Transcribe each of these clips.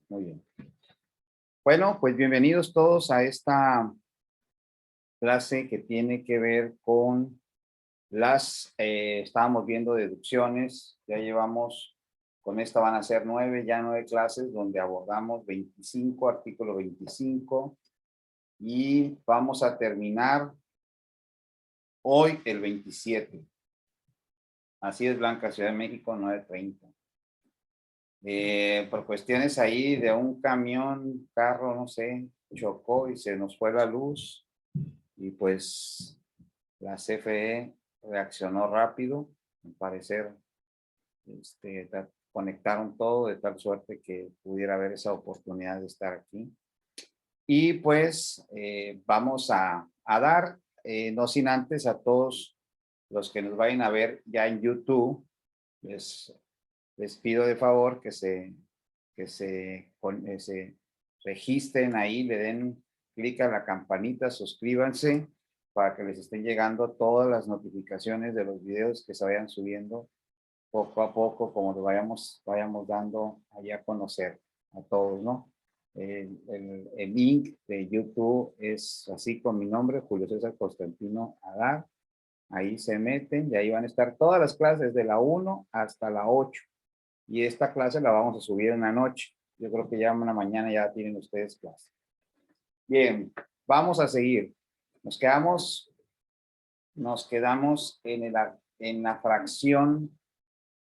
Muy bien. Bueno, pues bienvenidos todos a esta clase que tiene que ver con estábamos viendo deducciones, ya llevamos, con esta van a ser 9 clases donde abordamos 25, artículo 25, y vamos a terminar hoy el 27. Así es, Blanca, Ciudad de México, 9:30. Por cuestiones ahí de un camión, carro, no sé, chocó y se nos fue la luz y pues la CFE reaccionó rápido. Al parecer, conectaron todo de tal suerte que pudiera haber esa oportunidad de estar aquí. Y pues vamos a dar, no sin antes a todos los que nos vayan a ver ya en YouTube, les pido de favor que se registren ahí, le den clic a la campanita, suscríbanse para que les estén llegando todas las notificaciones de los videos que se vayan subiendo poco a poco, como lo vayamos dando allá a conocer a todos, ¿no? El link de YouTube es así con mi nombre, Julio César Constantino Adar. Ahí se meten y ahí van a estar todas las clases de la 1 hasta la 8. Y esta clase la vamos a subir en la noche. Yo creo que ya en la mañana ya tienen ustedes clase. Bien, vamos a seguir. Nos quedamos en la fracción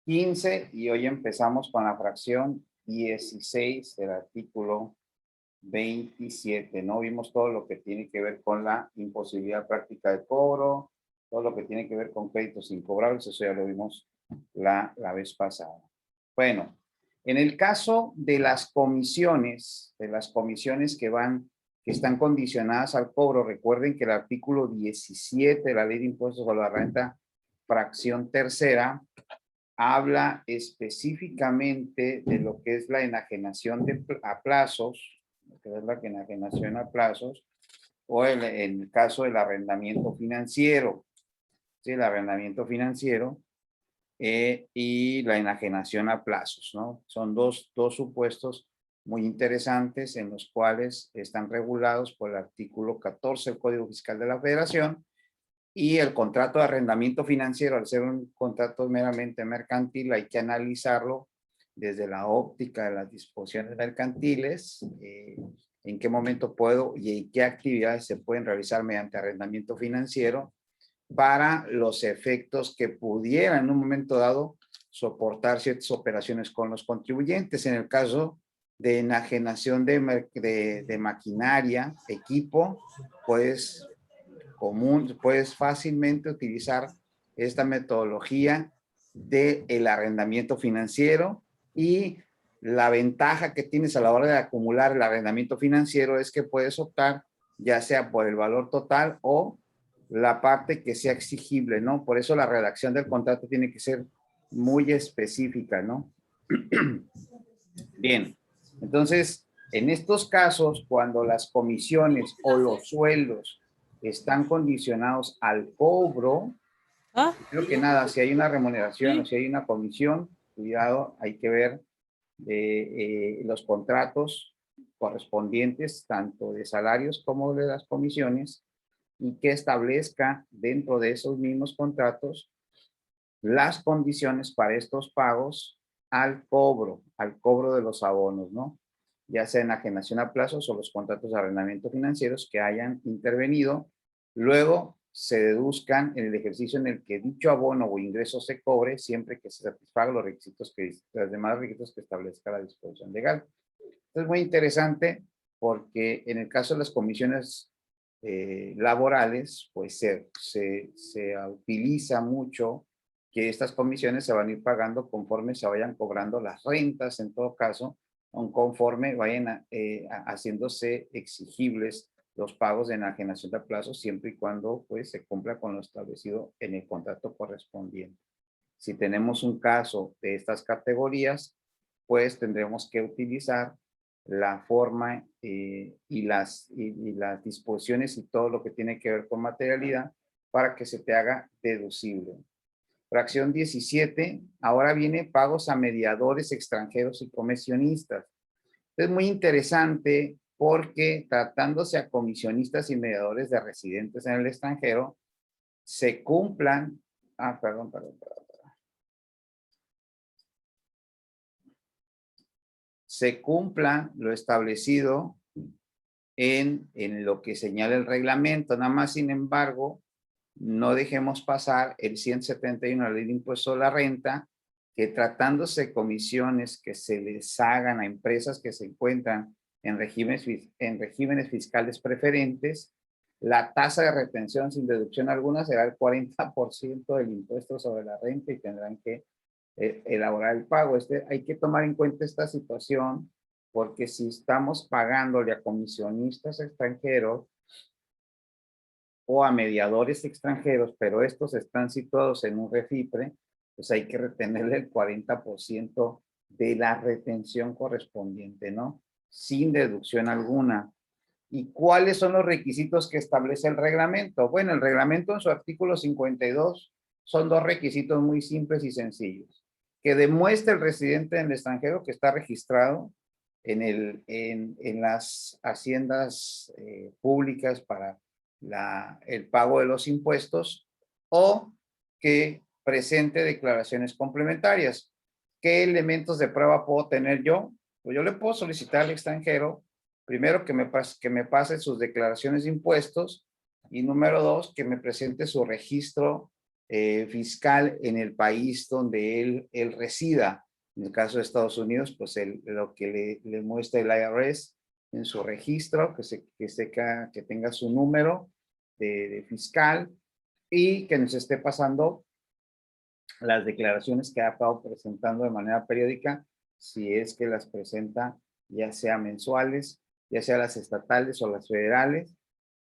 15 y hoy empezamos con la fracción 16 del artículo 27. No vimos todo lo que tiene que ver con la imposibilidad práctica de cobro, todo lo que tiene que ver con créditos incobrables, eso ya lo vimos la vez pasada. Bueno, en el caso de las comisiones que están condicionadas al cobro, recuerden que el artículo 17 de la Ley de Impuestos sobre la Renta, fracción tercera, habla específicamente de lo que es la enajenación a plazos, lo que es la enajenación a plazos, o en el caso del arrendamiento financiero, ¿sí? El arrendamiento financiero y la enajenación a plazos, ¿no? Son dos supuestos muy interesantes en los cuales están regulados por el artículo 14 del Código Fiscal de la Federación. Y el contrato de arrendamiento financiero, al ser un contrato meramente mercantil, hay que analizarlo desde la óptica de las disposiciones mercantiles, en qué momento puedo y en qué actividades se pueden realizar mediante arrendamiento financiero para los efectos que pudiera en un momento dado soportar ciertas operaciones con los contribuyentes. En el caso de enajenación de maquinaria, equipo, pues puedes fácilmente utilizar esta metodología del arrendamiento financiero, y la ventaja que tienes a la hora de acumular el arrendamiento financiero es que puedes optar ya sea por el valor total o la parte que sea exigible, ¿no? Por eso la redacción del contrato tiene que ser muy específica, ¿no? Bien, entonces, en estos casos, cuando las comisiones o los sueldos están condicionados al cobro, creo que nada, si hay una remuneración o si hay una comisión, cuidado, hay que ver los contratos correspondientes, tanto de salarios como de las comisiones, y que establezca dentro de esos mismos contratos las condiciones para estos pagos al cobro de los abonos, ¿no? Ya sea enajenación a plazos o los contratos de arrendamiento financieros que hayan intervenido, luego se deduzcan en el ejercicio en el que dicho abono o ingreso se cobre, siempre que se satisfagan los requisitos los demás requisitos que establezca la disposición legal. Esto es muy interesante porque en el caso de las comisiones laborales, pues se utiliza mucho que estas comisiones se van a ir pagando conforme se vayan cobrando las rentas, en todo caso, conforme vayan haciéndose exigibles los pagos de enajenación de plazos, siempre y cuando pues se cumpla con lo establecido en el contrato correspondiente. Si tenemos un caso de estas categorías, pues tendremos que utilizar la forma y las disposiciones y todo lo que tiene que ver con materialidad para que se te haga deducible. Fracción 17, ahora viene pagos a mediadores extranjeros y comisionistas. Es muy interesante porque tratándose a comisionistas y mediadores de residentes en el extranjero, se cumplan, perdón. Se cumpla lo establecido en lo que señala el reglamento. Nada más, sin embargo, no dejemos pasar el 171 de la Ley de Impuesto a la Renta, que tratándose de comisiones que se les hagan a empresas que se encuentran en regímenes fiscales preferentes, la tasa de retención sin deducción alguna será el 40% del impuesto sobre la renta y tendrán que elaborar el pago. Hay que tomar en cuenta esta situación porque si estamos pagándole a comisionistas extranjeros o a mediadores extranjeros, pero estos están situados en un refipre, pues hay que retenerle el 40% de la retención correspondiente, ¿no? Sin deducción alguna. ¿Y cuáles son los requisitos que establece el reglamento? Bueno, el reglamento en su artículo 52 son dos requisitos muy simples y sencillos. Que demuestre el residente en el extranjero que está registrado en las haciendas públicas para el pago de los impuestos o que presente declaraciones complementarias. ¿Qué elementos de prueba puedo tener yo? Pues yo le puedo solicitar al extranjero, primero, que me pase sus declaraciones de impuestos y número dos, que me presente su registro fiscal en el país donde él resida. En el caso de Estados Unidos, pues lo que le muestra el IRS en su registro, que tenga su número de fiscal y que nos esté pasando las declaraciones que ha estado presentando de manera periódica, si es que las presenta ya sea mensuales, ya sea las estatales o las federales,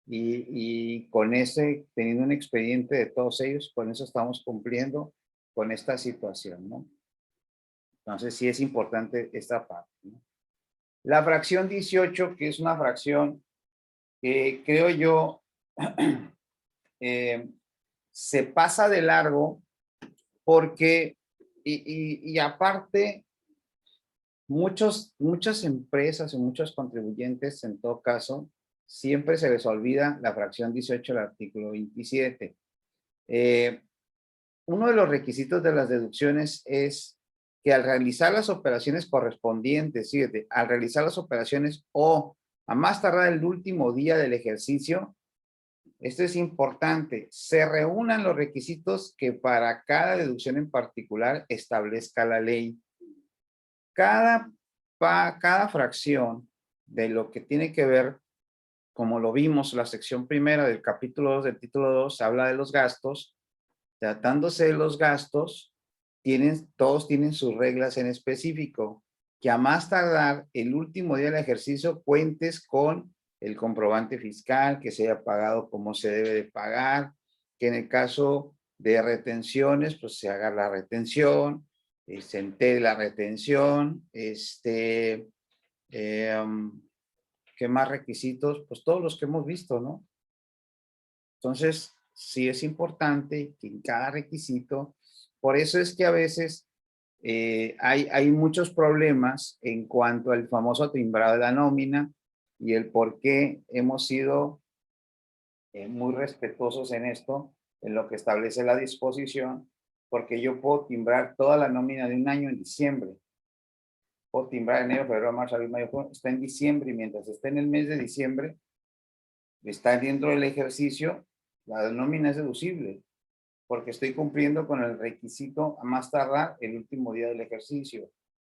y con ese, teniendo un expediente de todos ellos, con eso estamos cumpliendo con esta situación, ¿no? Entonces sí es importante esta parte, ¿no? La fracción 18, que es una fracción que creo yo se pasa de largo porque, y aparte, muchas empresas y muchos contribuyentes, en todo caso, siempre se les olvida la fracción 18 del artículo 27. Uno de los requisitos de las deducciones es que al realizar las operaciones correspondientes, fíjate, al realizar las operaciones o a más tardar el último día del ejercicio, esto es importante, se reúnan los requisitos que para cada deducción en particular establezca la ley. Cada fracción de lo que tiene que ver, como lo vimos, la sección primera del capítulo 2 del título 2, habla de los gastos. Tratándose de los gastos, todos tienen sus reglas en específico, que a más tardar el último día del ejercicio cuentes con el comprobante fiscal, que se haya pagado como se debe de pagar, que en el caso de retenciones, pues se haga la retención, se entere la retención, ¿qué más requisitos? Pues todos los que hemos visto, ¿no? Entonces, sí es importante que en cada requisito, por eso es que a veces hay muchos problemas en cuanto al famoso timbrado de la nómina y el por qué hemos sido muy respetuosos en esto, en lo que establece la disposición, porque yo puedo timbrar toda la nómina de un año en diciembre. Puedo timbrar enero, febrero, marzo, abril, mayo, junio, está en diciembre y mientras esté en el mes de diciembre, está dentro del ejercicio, la nómina es deducible, porque estoy cumpliendo con el requisito a más tardar el último día del ejercicio.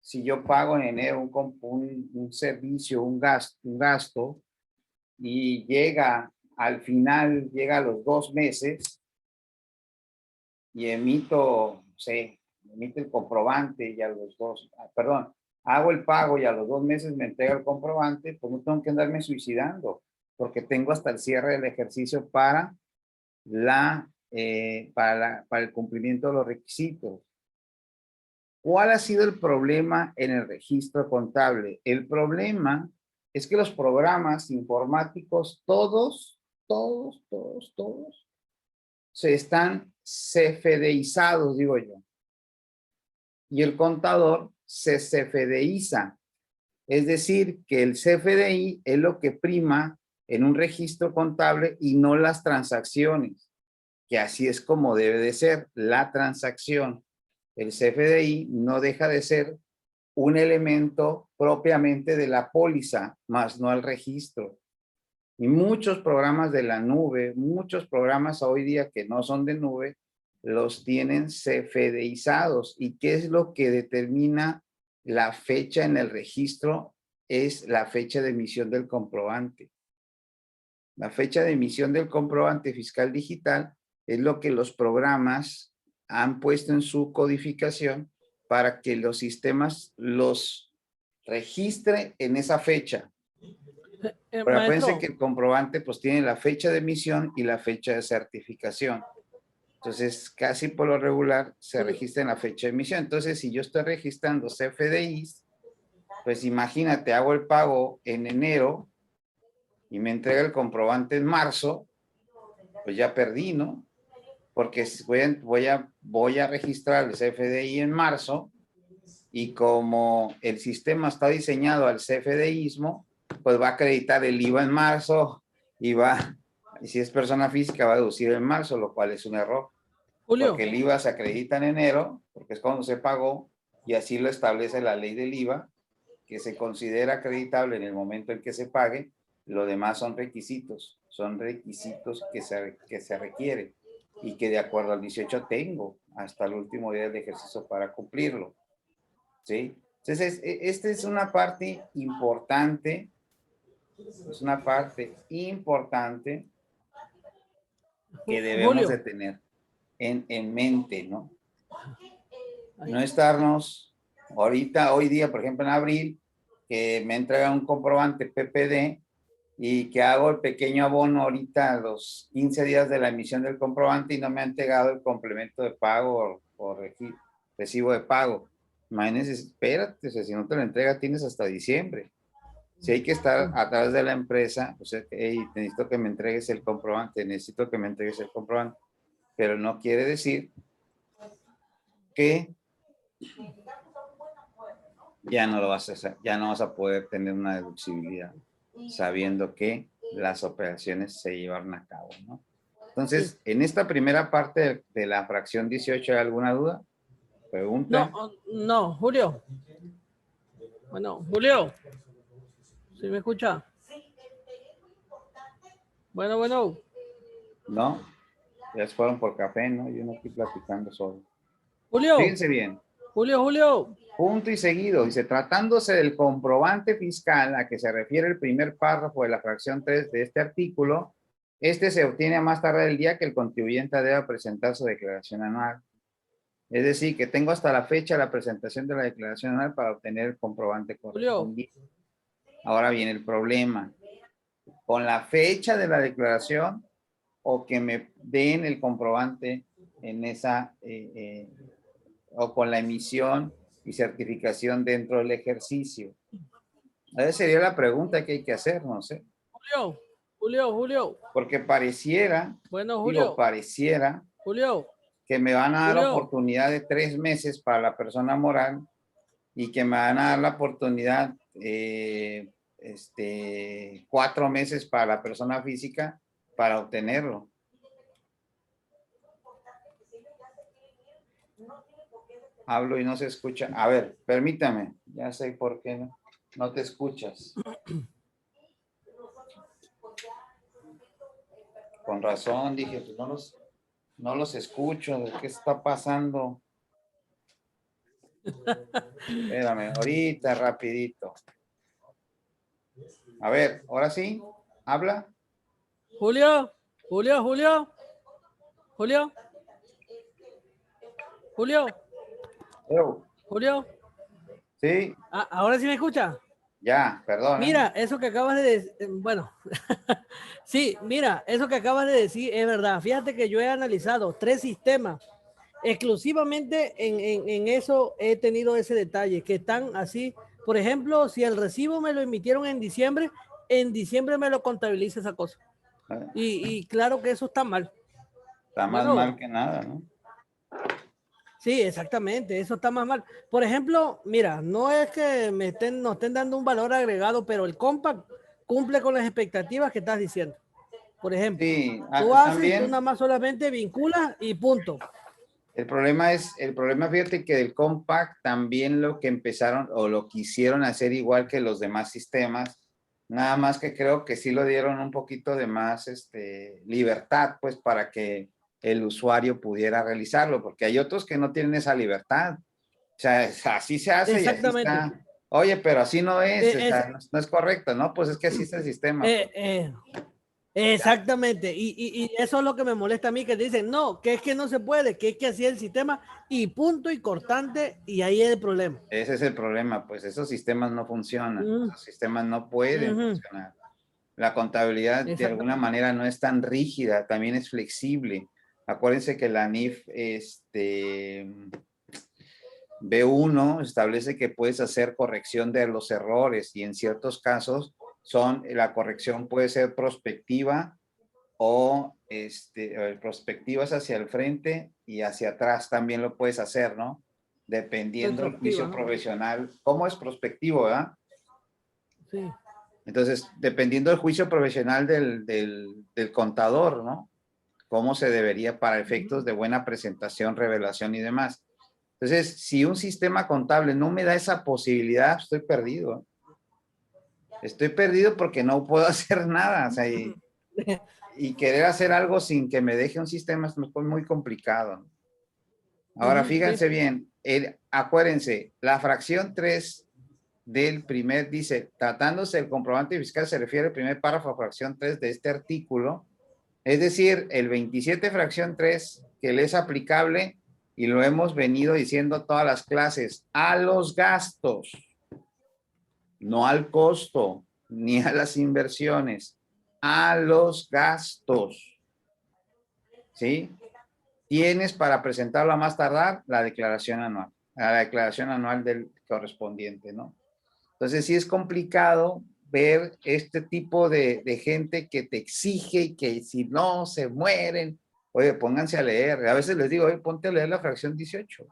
Si yo pago en enero un servicio, un gasto, y llega al final, llega a los 2 meses, y emito, no sé, emito el comprobante y a los hago el pago y a los 2 meses me entrega el comprobante, pues no tengo que andarme suicidando, porque tengo hasta el cierre del ejercicio para el cumplimiento de los requisitos. ¿Cuál ha sido el problema en el registro contable? El problema es que los programas informáticos, todos, se están CFDizados, digo yo. Y el contador se CFDiza. Es decir, que el CFDI es lo que prima en un registro contable y no las transacciones, que así es como debe de ser la transacción. El CFDI no deja de ser un elemento propiamente de la póliza, más no el registro. Y muchos programas de la nube, muchos programas hoy día que no son de nube, los tienen CFDizados. ¿Y qué es lo que determina la fecha en el registro? Es la fecha de emisión del comprobante. La fecha de emisión del comprobante fiscal digital es lo que los programas han puesto en su codificación para que los sistemas los registre en esa fecha. Pero acuérdense que el comprobante pues tiene la fecha de emisión y la fecha de certificación. Entonces, casi por lo regular se registra en la fecha de emisión. Entonces, si yo estoy registrando CFDIs, pues imagínate, hago el pago en enero y me entrega el comprobante en marzo, pues ya perdí, ¿no? Porque voy a registrar el CFDI en marzo y como el sistema está diseñado al CFDIsmo, pues va a acreditar el IVA en marzo y si es persona física va a deducir en marzo, lo cual es un error. Julio. Porque el IVA se acredita en enero, porque es cuando se pagó, y así lo establece la ley del IVA, que se considera acreditable en el momento en que se pague. Lo demás son requisitos que se requieren y que de acuerdo al 18 tengo hasta el último día del ejercicio para cumplirlo. ¿Sí? Entonces, esta es una parte importante, que debemos de tener en mente, ¿no? No estarnos hoy día, por ejemplo, en abril, que me entrega un comprobante PPD y que hago el pequeño abono ahorita a los 15 días de la emisión del comprobante y no me han entregado el complemento de pago o recibo de pago. Imagínense, espérate, o sea, si no te lo entrega tienes hasta diciembre. Si hay que estar a través de la empresa, o sea, hey, necesito que me entregues el comprobante, pero no quiere decir que ya no lo vas a hacer, ya no vas a poder tener una deducibilidad sabiendo que las operaciones se llevaron a cabo, ¿no? Entonces, en esta primera parte de la fracción 18, ¿hay alguna duda? ¿Pregunta? No, Julio. Bueno, Julio. ¿Sí me escucha? Bueno. No, ya se fueron por café, ¿no? Yo no estoy platicando solo. Julio. Fíjense bien. Julio. Punto y seguido. Dice, tratándose del comprobante fiscal a que se refiere el primer párrafo de la fracción 3 de este artículo, este se obtiene a más tardar el día que el contribuyente deba presentar su declaración anual. Es decir, que tengo hasta la fecha de la presentación de la declaración anual para obtener el comprobante correspondiente. Ahora viene el problema. Con la fecha de la declaración o que me den el comprobante en esa, o con la emisión y certificación dentro del ejercicio. Esa sería la pregunta que hay que hacer, no sé. Julio. Porque pareciera, Julio, que me van a dar oportunidad de 3 meses para la persona moral y que me van a dar la oportunidad 4 meses para la persona física para obtenerlo. Hablo y no se escucha. A ver, permítame. Ya sé por qué no te escuchas. Con razón, dije, pues no los escucho. ¿Qué está pasando? Espérame, ahorita, rapidito. A ver, ¿ahora sí? ¿Habla? Julio. Julio. Sí. ¿Ahora sí me escucha? Ya, perdón. Mira, eso que acabas de decir, bueno, sí, mira, eso que acabas de decir es verdad. Fíjate que yo he analizado 3 sistemas. Exclusivamente en eso he tenido ese detalle, que están así. Por ejemplo, si el recibo me lo emitieron en diciembre me lo contabiliza esa cosa. Y claro que eso está mal. Está más mal que nada, ¿no? Sí, exactamente, eso está más mal. Por ejemplo, mira, no es que nos estén dando un valor agregado, pero el compact cumple con las expectativas que estás diciendo. Por ejemplo, Sí, tú haces y tú nada también más solamente vinculas y punto. el problema, fíjate que del compact también lo que empezaron o lo quisieron hacer igual que los demás sistemas, nada más que creo que sí lo dieron un poquito de más libertad, pues para que el usuario pudiera realizarlo, porque hay otros que no tienen esa libertad. O sea, así se hace y así Exactamente. está. Oye, pero así no es, o Es, sea, no es correcto, ¿no? Pues es que así está el sistema, eh, pues. eh, exactamente. Y eso es lo que me molesta a mí, que dicen, no, que es que no se puede, que es que así es el sistema y punto y cortante y ahí es el problema. Ese es el problema, pues esos sistemas no funcionan, Mm, esos sistemas no pueden ujú, funcionar. La contabilidad de alguna exactamente. manera no es tan rígida, también es flexible. Acuérdense que la NIF B1 establece que puedes hacer corrección de los errores y en ciertos casos la corrección puede ser prospectiva o prospectivas hacia el frente y hacia atrás también lo puedes hacer, ¿no? Dependiendo del Retroactiva, juicio ¿no? profesional. ¿Cómo es prospectivo, verdad? Sí. Entonces, dependiendo del juicio profesional del contador, ¿no? Cómo se debería para efectos de buena presentación, revelación y demás. Entonces, si un sistema contable no me da esa posibilidad, estoy perdido. Estoy perdido porque no puedo hacer nada. O sea, y querer hacer algo sin que me deje un sistema es muy complicado. Ahora, Ujú, sí. fíjense bien, acuérdense, la fracción 3 del primer, dice, tratándose del comprobante fiscal, se refiere al primer párrafo, fracción 3 de este artículo, es decir, el 27 fracción 3 que le es aplicable, y lo hemos venido diciendo todas las clases, a los gastos, no al costo, ni a las inversiones, a los gastos, ¿sí? Tienes para presentarlo a más tardar la declaración anual, la declaración anual del correspondiente, ¿no? Entonces sí es complicado ver este tipo de gente que te exige que si no se mueren, oye, pónganse a leer. A veces les digo, oye, ponte a leer la fracción 18. O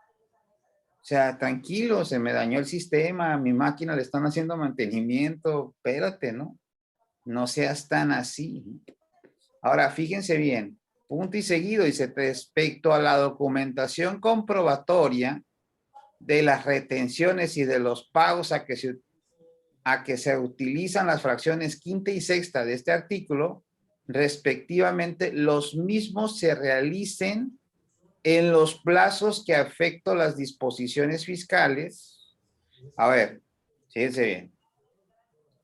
sea, tranquilo, se me dañó el sistema, a mi máquina le están haciendo mantenimiento, espérate, ¿no? No seas tan así. Ahora, fíjense bien, punto y seguido, dice, respecto a la documentación comprobatoria de las retenciones y de los pagos a que se utilizan las fracciones quinta y sexta de este artículo, respectivamente, los mismos se realicen en los plazos que afecto las disposiciones fiscales. A ver, fíjense bien.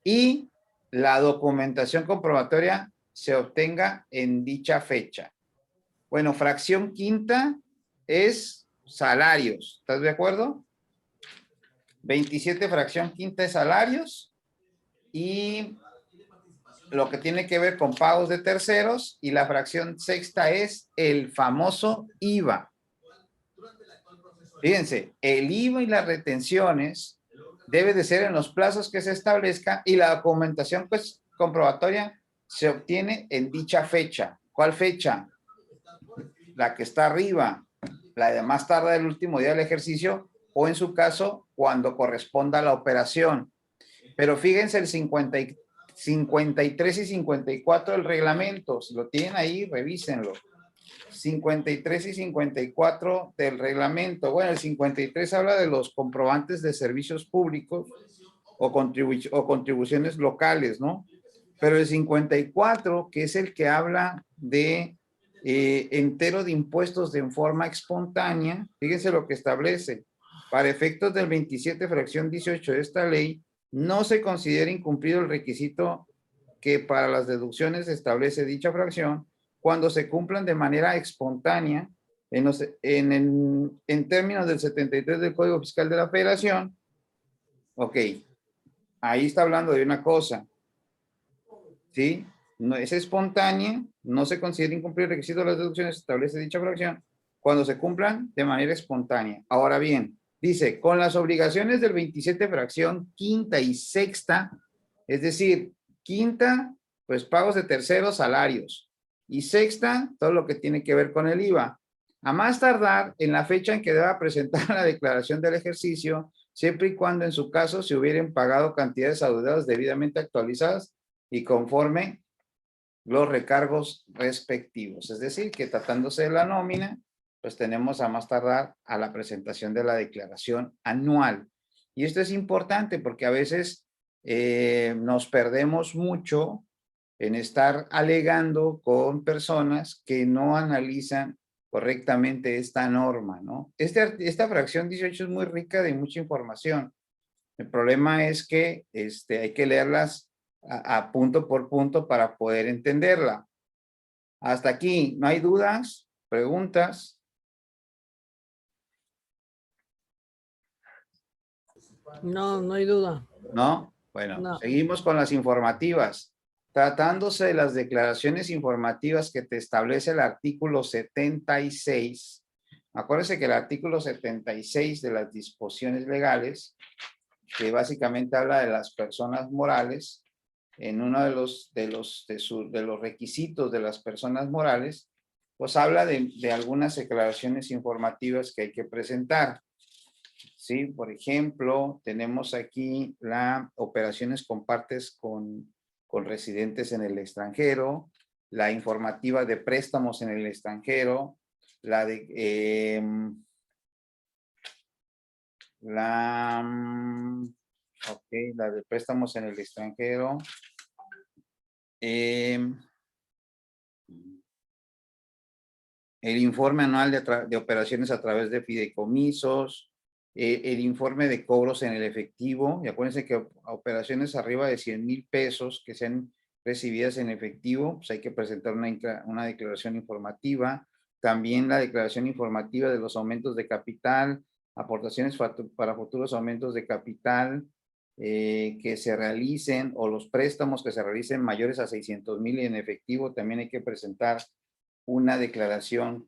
Y la documentación comprobatoria se obtenga en dicha fecha. Bueno, fracción quinta es salarios. ¿Estás de acuerdo? 27 fracción quinta es salarios y lo que tiene que ver con pagos de terceros, y la fracción sexta es el famoso IVA. Fíjense, el IVA y las retenciones debe de ser en los plazos que se establezca y la documentación pues, comprobatoria se obtiene en dicha fecha. ¿Cuál fecha? La que está arriba, la de más tarde del último día del ejercicio o en su caso cuando corresponda a la operación. Pero fíjense el 53 y 54 del reglamento, si lo tienen ahí, revísenlo. 53 y 54 del reglamento. Bueno, el 53 habla de los comprobantes de servicios públicos o contribuciones locales, ¿no? Pero el 54, que es el que habla de entero de impuestos de forma espontánea, fíjense lo que establece. Para efectos del 27 fracción 18 de esta ley, no se considera incumplido el requisito que para las deducciones establece dicha fracción cuando se cumplan de manera espontánea en términos del 73 del Código Fiscal de la Federación. Ok, ahí está hablando de una cosa, ¿sí? No es espontánea, no se considera incumplir el requisito de las deducciones, establece dicha fracción, cuando se cumplan de manera espontánea. Ahora bien, dice, con las obligaciones del 27 fracción quinta y sexta, es decir, quinta, pues pagos de terceros, salarios, y sexta, todo lo que tiene que ver con el IVA. A más tardar en la fecha en que deba presentar la declaración del ejercicio, siempre y cuando en su caso se hubieran pagado cantidades adeudadas debidamente actualizadas y conforme los recargos respectivos. Es decir, que tratándose de la nómina, pues tenemos a más tardar a la presentación de la declaración anual. Y esto es importante porque a veces nos perdemos mucho en estar alegando con personas que no analizan correctamente esta norma, ¿no? Esta fracción 18 es muy rica de mucha información. El problema es que hay que leerlas a punto por punto para poder entenderla. Hasta aquí, ¿no hay dudas? ¿Preguntas? No, no hay duda. ¿No? Bueno, No. seguimos con las informativas. Tratándose de las declaraciones informativas que te establece el artículo 76, acuérdense que el artículo 76 de las disposiciones legales, que básicamente habla de las personas morales, en uno de los requisitos de las personas morales, pues habla de algunas declaraciones informativas que hay que presentar. ¿Sí? Por ejemplo, tenemos aquí las operaciones con partes con residentes en el extranjero, la informativa de préstamos en el extranjero, la de la de préstamos en el extranjero. El informe anual de operaciones a través de fideicomisos, el informe de cobros en el efectivo, y acuérdense que operaciones arriba de 100,000 pesos que sean recibidas en efectivo, pues hay que presentar una declaración informativa, también la declaración informativa de los aumentos de capital, aportaciones para futuros aumentos de capital que se realicen, o los préstamos que se realicen mayores a 600,000 en efectivo, también hay que presentar una declaración,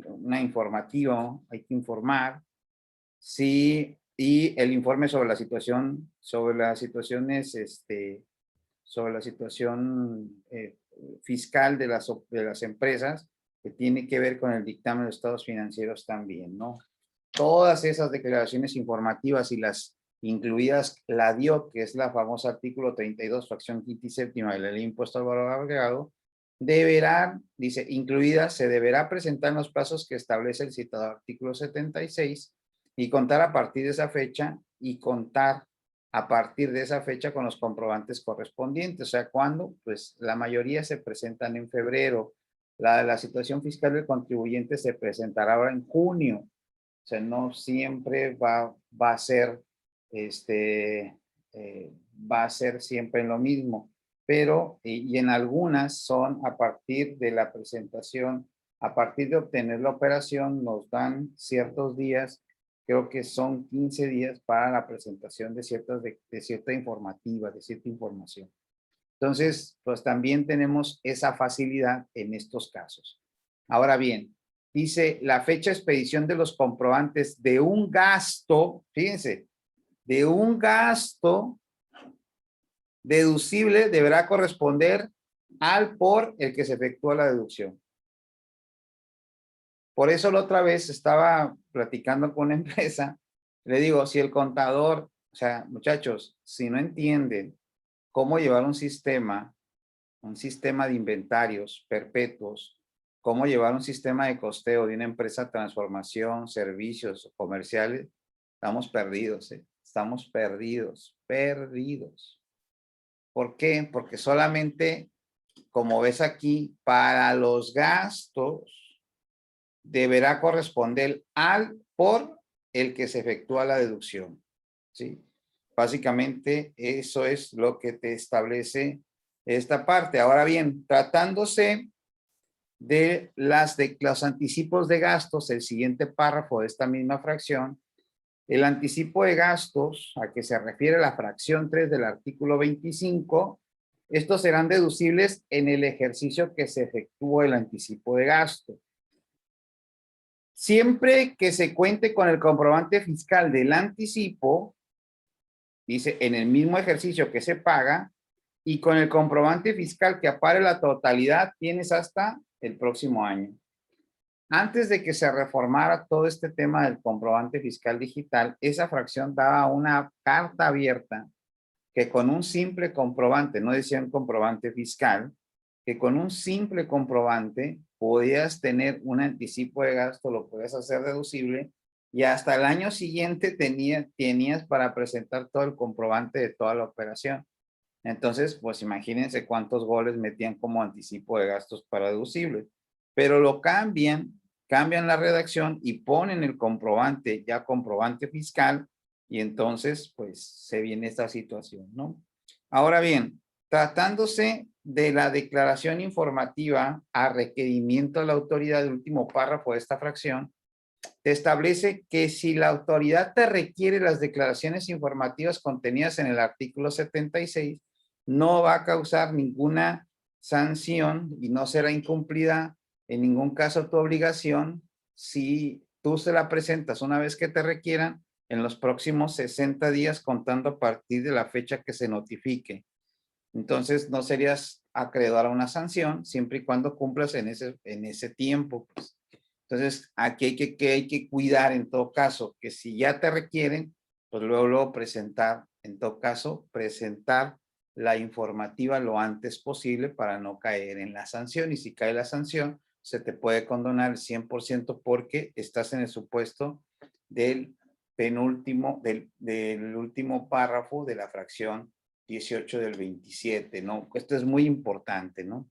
una informativa, hay que informar, sí, y el informe sobre la situación, sobre las situaciones, sobre la situación fiscal de las empresas, que tiene que ver con el dictamen de estados financieros también, ¿no? Todas esas declaraciones informativas y las incluidas la DIOT, que es la famosa artículo 32, fracción quinta y séptima de la ley de impuesto al valor agregado, deberán, dice, incluidas, se deberá presentar en los plazos que establece el citado artículo 76 y contar a partir de esa fecha con los comprobantes correspondientes. O sea, ¿cuándo? Pues la mayoría se presentan en febrero. La situación fiscal del contribuyente se presentará ahora en junio. O sea, no siempre va a ser, va a ser siempre en lo mismo, pero, y en algunas son a partir de la presentación, a partir de obtener la operación, nos dan ciertos días, creo que son 15 días para la presentación de cierta informativa, de cierta información. Entonces, pues también tenemos esa facilidad en estos casos. Ahora bien, dice la fecha de expedición de los comprobantes de un gasto, fíjense, de un gasto deducible deberá corresponder al por el que se efectúa la deducción. Por eso la otra vez estaba platicando con una empresa, le digo, si el contador, o sea, muchachos, si no entienden cómo llevar un sistema de inventarios perpetuos, cómo llevar un sistema de costeo de una empresa de transformación, servicios comerciales, estamos perdidos, ¿eh? Estamos perdidos. ¿Por qué? Porque solamente, como ves aquí, para los gastos deberá corresponder al por el que se efectúa la deducción, ¿sí? Básicamente, eso es lo que te establece esta parte. Ahora bien, tratándose de los anticipos de gastos, el siguiente párrafo de esta misma fracción, el anticipo de gastos a que se refiere la fracción 3 del artículo 25, estos serán deducibles en el ejercicio que se efectuó el anticipo de gasto. Siempre que se cuente con el comprobante fiscal del anticipo, dice, en el mismo ejercicio que se paga, y con el comprobante fiscal que apare la totalidad, tienes hasta el próximo año. Antes de que se reformara todo este tema del comprobante fiscal digital, esa fracción daba una carta abierta que con un simple comprobante, no decía un comprobante fiscal, que con un simple comprobante podías tener un anticipo de gasto, lo podías hacer deducible y hasta el año siguiente tenías para presentar todo el comprobante de toda la operación. Entonces, pues imagínense cuántos goles metían como anticipo de gastos para deducible. Pero lo cambian la redacción y ponen el comprobante, ya comprobante fiscal, y entonces, pues, se viene esta situación, ¿no? Ahora bien, tratándose de la declaración informativa a requerimiento de la autoridad, el último párrafo de esta fracción, te establece que si la autoridad te requiere las declaraciones informativas contenidas en el artículo 76, no va a causar ninguna sanción y no será incumplida en ningún caso tu obligación si tú se la presentas una vez que te requieran en los próximos 60 días contando a partir de la fecha que se notifique. Entonces no serías acreedor a una sanción siempre y cuando cumplas en ese tiempo. Pues. Entonces aquí hay que cuidar en todo caso que si ya te requieren, pues luego presentar, en todo caso, presentar la informativa lo antes posible para no caer en la sanción. Y si cae la sanción, se te puede condonar el 100% porque estás en el supuesto del penúltimo, del último párrafo de la fracción 18 del 27, ¿no? Esto es muy importante, ¿no?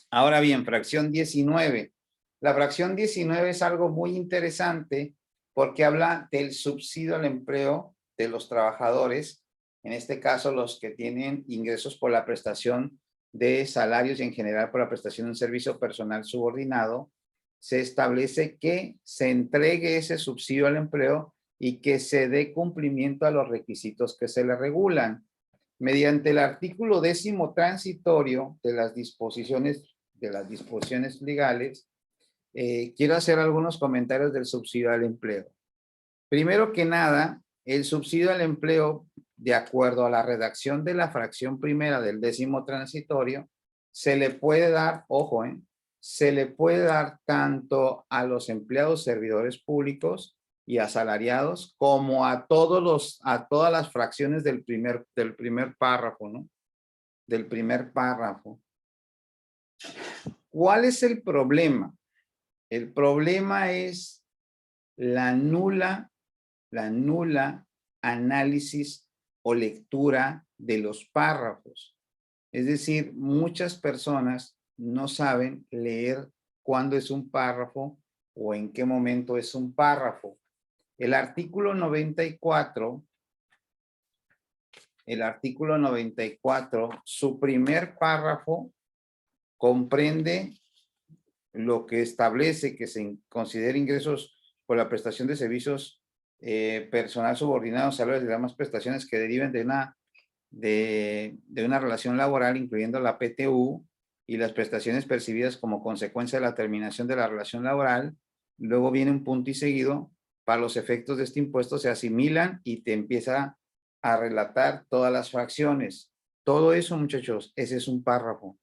Ahora bien, fracción 19. La fracción 19 es algo muy interesante porque habla del subsidio al empleo de los trabajadores, en este caso los que tienen ingresos por la prestación de salarios y en general por la prestación de un servicio personal subordinado. Se establece que se entregue ese subsidio al empleo y que se dé cumplimiento a los requisitos que se le regulan. Mediante el artículo 10º transitorio de las disposiciones legales, quiero hacer algunos comentarios del subsidio al empleo. Primero que nada, el subsidio al empleo, de acuerdo a la redacción de la fracción primera del 10º transitorio, se le puede dar, ojo, se le puede dar tanto a los empleados servidores públicos y asalariados como a todas las fracciones del primer párrafo, ¿no? Del primer párrafo. ¿Cuál es el problema? El problema es la nula análisis o lectura de los párrafos. Es decir, muchas personas no saben leer cuándo es un párrafo o en qué momento es un párrafo. El artículo 94, su primer párrafo comprende lo que establece que se considera ingresos por la prestación de servicios personal subordinado, salarios y demás prestaciones que deriven de una relación laboral, incluyendo la PTU y las prestaciones percibidas como consecuencia de la terminación de la relación laboral. Luego viene un punto y seguido, para los efectos de este impuesto se asimilan y te empieza a relatar todas las fracciones. Todo eso, muchachos, ese es un párrafo.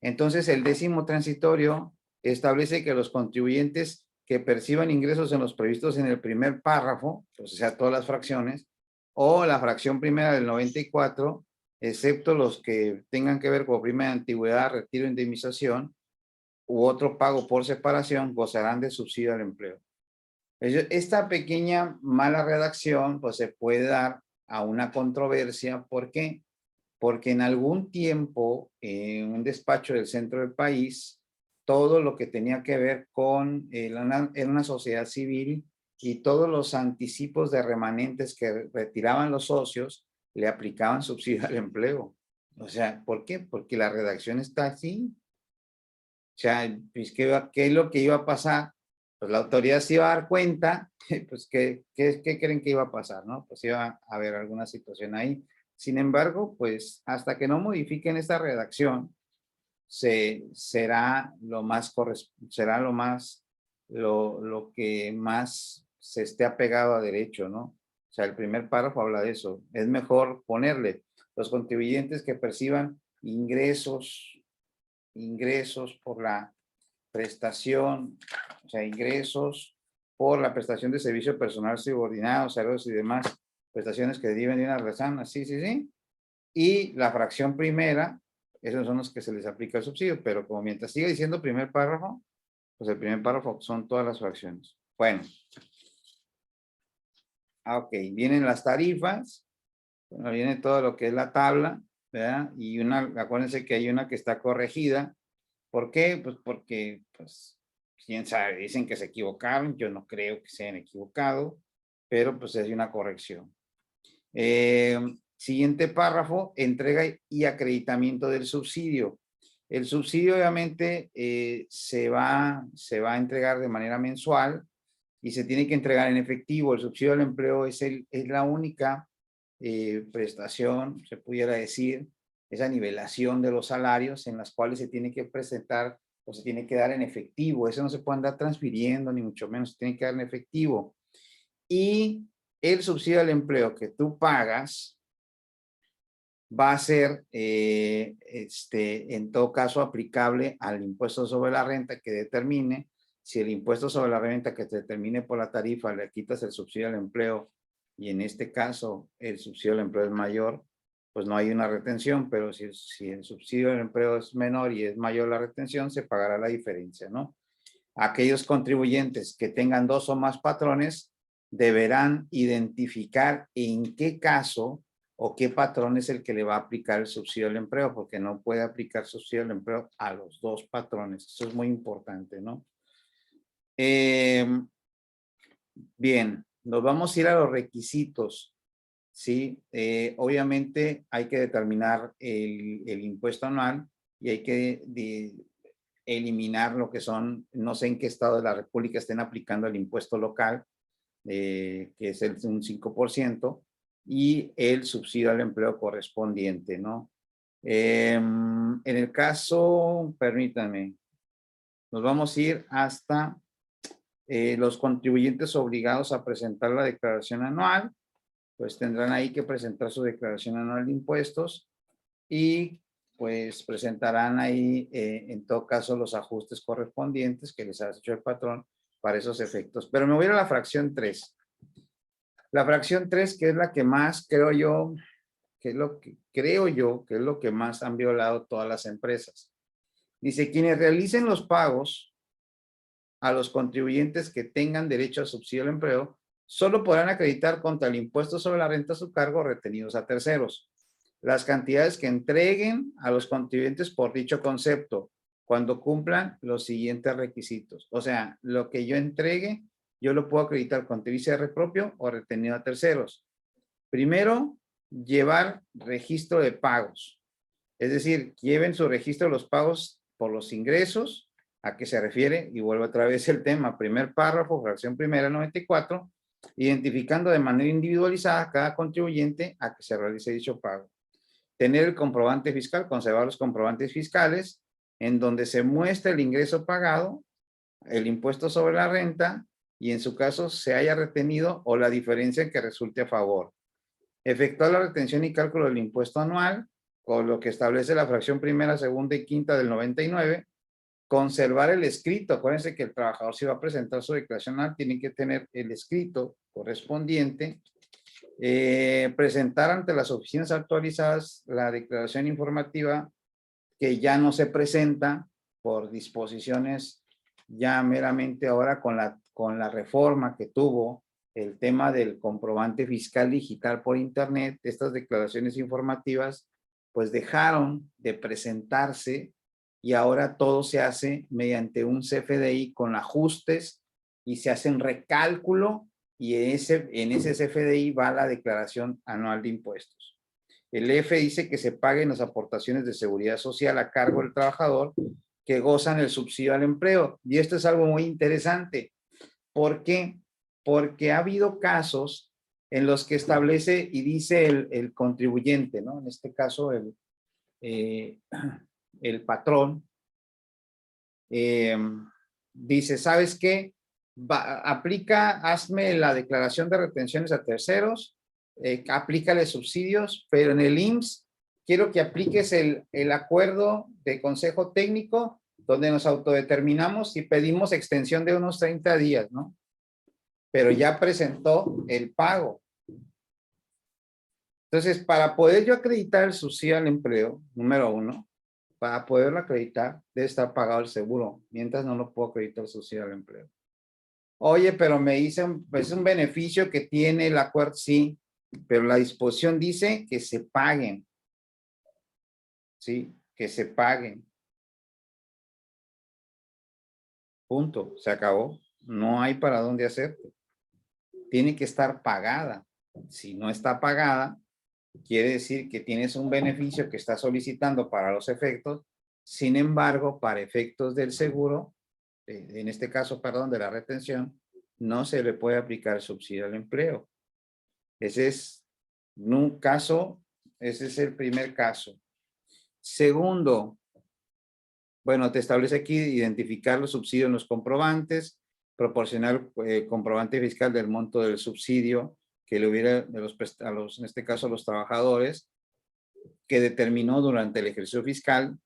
Entonces, el 10º transitorio establece que los contribuyentes que perciban ingresos en los previstos en el primer párrafo, pues, o sea, todas las fracciones, o la fracción primera del 94, excepto los que tengan que ver con prima de antigüedad, retiro, indemnización u otro pago por separación, gozarán de subsidio al empleo. Esta pequeña mala redacción, pues se puede dar a una controversia. ¿Por qué? Porque en algún tiempo, en un despacho del centro del país, todo lo que tenía que ver con era una sociedad civil y todos los anticipos de remanentes que retiraban los socios le aplicaban subsidio al empleo. O sea, ¿por qué? Porque la redacción está así. O sea, pues, ¿qué es lo que iba a pasar? Pues la autoridad se iba a dar cuenta, pues, ¿qué creen que iba a pasar, no? Pues iba a haber alguna situación ahí. Sin embargo, pues hasta que no modifiquen esta redacción, será lo que más se esté apegado a derecho, ¿no? O sea, el primer párrafo habla de eso. Es mejor ponerle los contribuyentes que perciban ingresos por la prestación, o sea, ingresos por la prestación de servicio personal subordinado, salarios y demás prestaciones que deriven de una relación, sí. Y la fracción primera, esos son los que se les aplica el subsidio, pero como mientras siga diciendo primer párrafo, pues el primer párrafo son todas las fracciones. Bueno. Ok, vienen las tarifas, bueno, viene todo lo que es la tabla, ¿verdad? Y acuérdense que hay una que está corregida. ¿Por qué? Pues porque, pues, quién sabe, dicen que se equivocaron, yo no creo que se hayan equivocado, pero pues hay una corrección. Siguiente párrafo, entrega y acreditamiento del subsidio. El subsidio obviamente se va a entregar de manera mensual y se tiene que entregar en efectivo. El subsidio al empleo es la única prestación, se pudiera decir, esa nivelación de los salarios en las cuales se tiene que presentar o se tiene que dar en efectivo. Eso no se puede andar transfiriendo, ni mucho menos, se tiene que dar en efectivo. Y el subsidio al empleo que tú pagas va a ser, en todo caso, aplicable al impuesto sobre la renta que determine. Si el impuesto sobre la renta que se determine por la tarifa le quitas el subsidio al empleo y en este caso el subsidio al empleo es mayor, pues no hay una retención, pero si el subsidio al empleo es menor y es mayor la retención, se pagará la diferencia, ¿no? Aquellos contribuyentes que tengan 2 o más patrones deberán identificar en qué caso o qué patrón es el que le va a aplicar el subsidio al empleo, porque no puede aplicar subsidio al empleo a los 2 patrones. Eso es muy importante, ¿no? Bien, nos vamos a ir a los requisitos, ¿sí? Obviamente hay que determinar el impuesto anual y hay que eliminar lo que son, no sé en qué estado de la República estén aplicando el impuesto local, que es un 5%, y el subsidio al empleo correspondiente, ¿no? En el caso, permítanme, nos vamos a ir hasta los contribuyentes obligados a presentar la declaración anual, pues tendrán ahí que presentar su declaración anual de impuestos y pues presentarán ahí en todo caso los ajustes correspondientes que les ha hecho el patrón para esos efectos. Pero me voy a ir a la fracción 3. La fracción 3, que es la que más creo yo, que es lo que más han violado todas las empresas. Dice, quienes realicen los pagos a los contribuyentes que tengan derecho al subsidio al empleo, solo podrán acreditar contra el impuesto sobre la renta a su cargo retenidos a terceros las cantidades que entreguen a los contribuyentes por dicho concepto, cuando cumplan los siguientes requisitos. O sea, lo que yo entregue, yo lo puedo acreditar con TVCR propio o retenido a terceros. Primero, llevar registro de pagos. Es decir, lleven su registro de los pagos por los ingresos, a qué se refiere, y vuelvo otra vez el tema, primer párrafo, fracción primera 94, identificando de manera individualizada a cada contribuyente a que se realice dicho pago. Tener el comprobante fiscal, conservar los comprobantes fiscales, en donde se muestra el ingreso pagado, el impuesto sobre la renta, y en su caso se haya retenido o la diferencia que resulte a favor. Efectuar la retención y cálculo del impuesto anual, con lo que establece la fracción primera, segunda y quinta del 99. Conservar el escrito. Acuérdense que el trabajador, si va a presentar su declaración anual, tiene que tener el escrito correspondiente. Presentar ante las oficinas actualizadas la declaración informativa que ya no se presenta por disposiciones ya meramente ahora con la reforma que tuvo el tema del comprobante fiscal digital por internet. Estas declaraciones informativas pues dejaron de presentarse y ahora todo se hace mediante un CFDI con ajustes y se hace un recálculo y en ese CFDI va la declaración anual de impuestos. El EFE dice que se paguen las aportaciones de seguridad social a cargo del trabajador que gozan el subsidio al empleo. Y esto es algo muy interesante. ¿Por qué? Porque ha habido casos en los que establece y dice el contribuyente, ¿no? En este caso el patrón, dice, ¿sabes qué? Hazme la declaración de retenciones a terceros, aplícale subsidios, pero en el IMSS quiero que apliques el acuerdo de consejo técnico donde nos autodeterminamos y pedimos extensión de unos 30 días, ¿no? Pero ya presentó el pago. Entonces, para poder yo acreditar el subsidio al empleo, número 1, para poderlo acreditar, debe estar pagado el seguro. Mientras no lo puedo acreditar el subsidio al empleo. Oye, pero me dicen, pues es un beneficio que tiene el acuerdo, sí, pero la disposición dice que se paguen. Sí, que se paguen. Punto, se acabó. No hay para dónde hacer. Tiene que estar pagada. Si no está pagada, quiere decir que tienes un beneficio que estás solicitando para los efectos. Sin embargo, para efectos del seguro, en este caso, perdón, de la retención, no se le puede aplicar subsidio al empleo. Ese es un caso, ese es el primer caso. Segundo, bueno, te establece aquí identificar los subsidios en los comprobantes, proporcionar comprobante fiscal del monto del subsidio que le hubiera en este caso a los trabajadores que determinó durante el ejercicio fiscal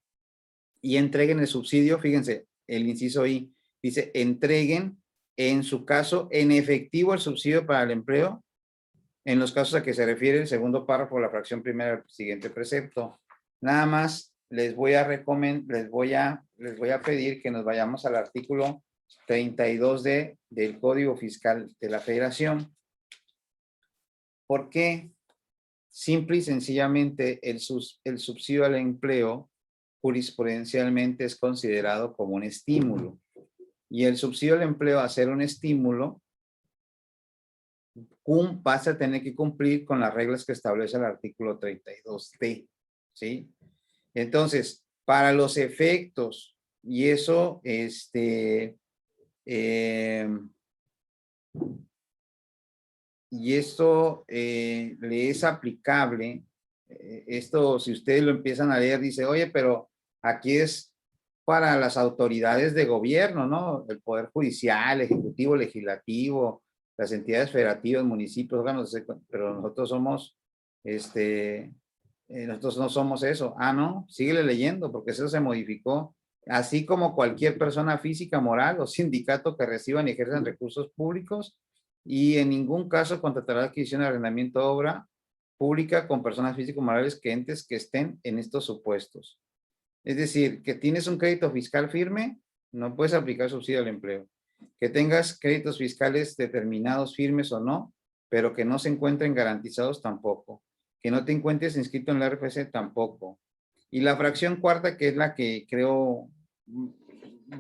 y entreguen el subsidio. Fíjense, el inciso I dice entreguen en su caso en efectivo el subsidio para el empleo en los casos a que se refiere el segundo párrafo de la fracción primera del siguiente precepto. Nada más les voy a pedir que nos vayamos al artículo 32D del Código Fiscal de la Federación. ¿Por qué? Simple y sencillamente el subsidio al empleo jurisprudencialmente es considerado como un estímulo. Y el subsidio al empleo, a ser un estímulo, vas a tener que cumplir con las reglas que establece el artículo 32D, ¿sí? Entonces, para los efectos, y eso, y esto le es aplicable, esto si ustedes lo empiezan a leer, dice, oye, pero aquí es para las autoridades de gobierno, ¿no? El Poder Judicial, Ejecutivo, Legislativo, las entidades federativas, municipios, órganos, pero nosotros somos, nosotros no somos eso. Ah, no, síguele leyendo, porque eso se modificó. Así como cualquier persona física, moral o sindicato que reciban y ejerzan recursos públicos y en ningún caso contratará adquisición de arrendamiento de obra pública con personas físicas morales que entes que estén en estos supuestos. Es decir, que tienes un crédito fiscal firme, no puedes aplicar subsidio al empleo. Que tengas créditos fiscales determinados, firmes o no, pero que no se encuentren garantizados tampoco. Que no te encuentres inscrito en la RFC tampoco. Y la fracción cuarta, que es la que creo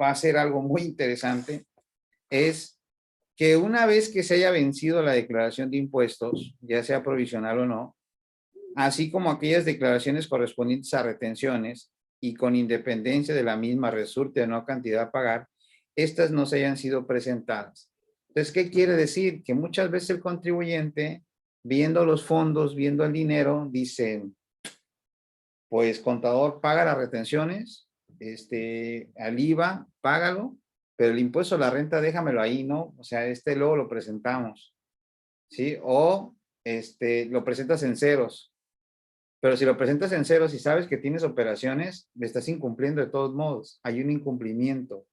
va a ser algo muy interesante, es que una vez que se haya vencido la declaración de impuestos, ya sea provisional o no, así como aquellas declaraciones correspondientes a retenciones y con independencia de la misma resulte o no cantidad a pagar, estas no se hayan sido presentadas. Entonces, ¿qué quiere decir? Que muchas veces el contribuyente, viendo los fondos, viendo el dinero, dice, pues contador, paga las retenciones, al IVA, págalo, pero el impuesto a la renta déjamelo ahí, ¿no? O sea, luego lo presentamos, ¿sí? O lo presentas en ceros. Pero si lo presentas en ceros y sabes que tienes operaciones, me estás incumpliendo de todos modos. Hay un incumplimiento,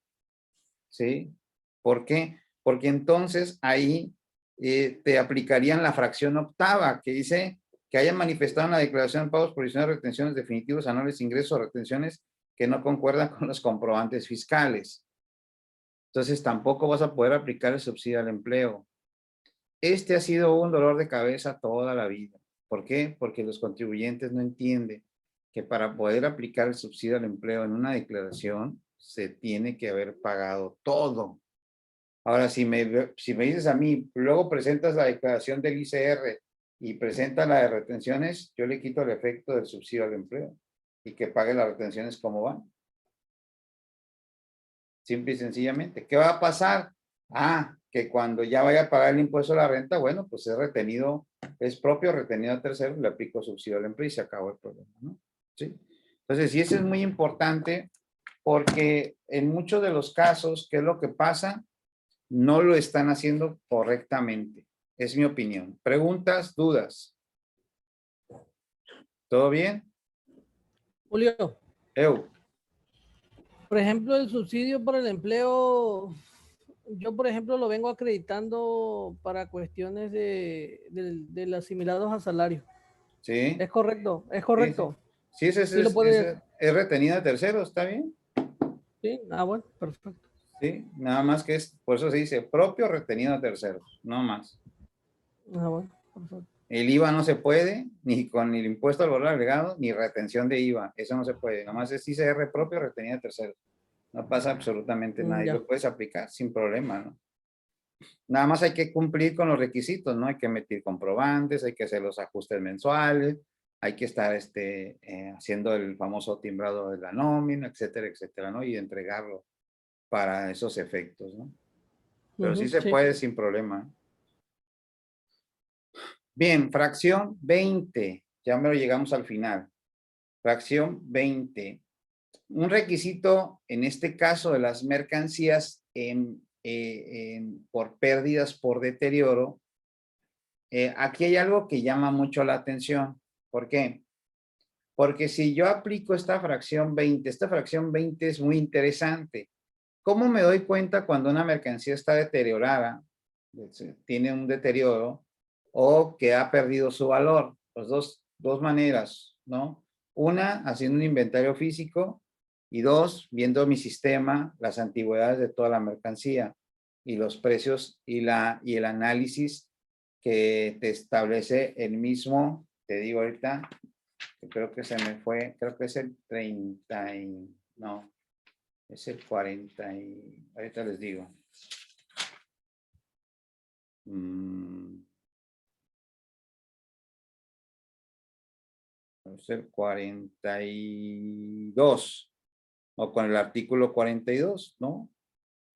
¿sí? ¿Por qué? Porque entonces ahí te aplicarían la fracción octava, que dice que hayan manifestado en la declaración de pagos provisionales, retenciones definitivos, anuales, ingresos o retenciones que no concuerdan con los comprobantes fiscales. Entonces tampoco vas a poder aplicar el subsidio al empleo. Este ha sido un dolor de cabeza toda la vida. ¿Por qué? Porque los contribuyentes no entienden que para poder aplicar el subsidio al empleo en una declaración se tiene que haber pagado todo. Ahora, si me dices a mí, luego presentas la declaración del ICR y presentas la de retenciones, yo le quito el efecto del subsidio al empleo y que pague las retenciones como van. Simple y sencillamente. ¿Qué va a pasar? Que cuando ya vaya a pagar el impuesto a la renta, bueno, pues es retenido, es propio retenido a terceros, le aplico subsidio al empleo y se acabó el problema, ¿no? ¿Sí? Entonces, sí, eso es muy importante porque en muchos de los casos, ¿qué es lo que pasa? No lo están haciendo correctamente. Es mi opinión. ¿Preguntas, dudas? ¿Todo bien? Julio, Eu. Por ejemplo, el subsidio por el empleo, yo por ejemplo lo vengo acreditando para cuestiones de los asimilados a salario. Sí, Es correcto, es sí, sí. correcto. Sí, Sí lo puede, es retenido de terceros, ¿está bien? sí, ah, bueno, perfecto. Sí, nada más que es, por eso se dice propio retenido de terceros, no más. Ah, bueno, perfecto. El IVA no se puede, ni con el impuesto al valor agregado, ni retención de IVA. Eso no se puede. Nomás es ICR propio, retenido de terceros. No pasa absolutamente nada y Ya. lo puedes aplicar sin problema, ¿no? Nada más hay que cumplir con los requisitos, ¿no? Hay que emitir comprobantes, hay que hacer los ajustes mensuales, hay que estar haciendo el famoso timbrado de la nómina, etcétera, etcétera, ¿no? Y entregarlo para esos efectos, ¿no? Pero sí Ujú, se sí. puede sin problema. Bien, fracción 20. Ya me lo llegamos al final. Fracción 20. Un requisito, en este caso de las mercancías por pérdidas por deterioro, aquí hay algo que llama mucho la atención. ¿Por qué? Porque si yo aplico esta fracción 20 es muy interesante. ¿Cómo me doy cuenta cuando una mercancía está deteriorada, tiene un deterioro o que ha perdido su valor? Pues dos maneras, ¿no? Una, haciendo un inventario físico y dos, viendo mi sistema, las antigüedades de toda la mercancía y los precios y el análisis que te establece el mismo, te digo ahorita, que creo que se me fue, creo que es el 30 y, no, es el 40 y, ahorita les digo. Es el 42, o con el artículo 42, ¿no?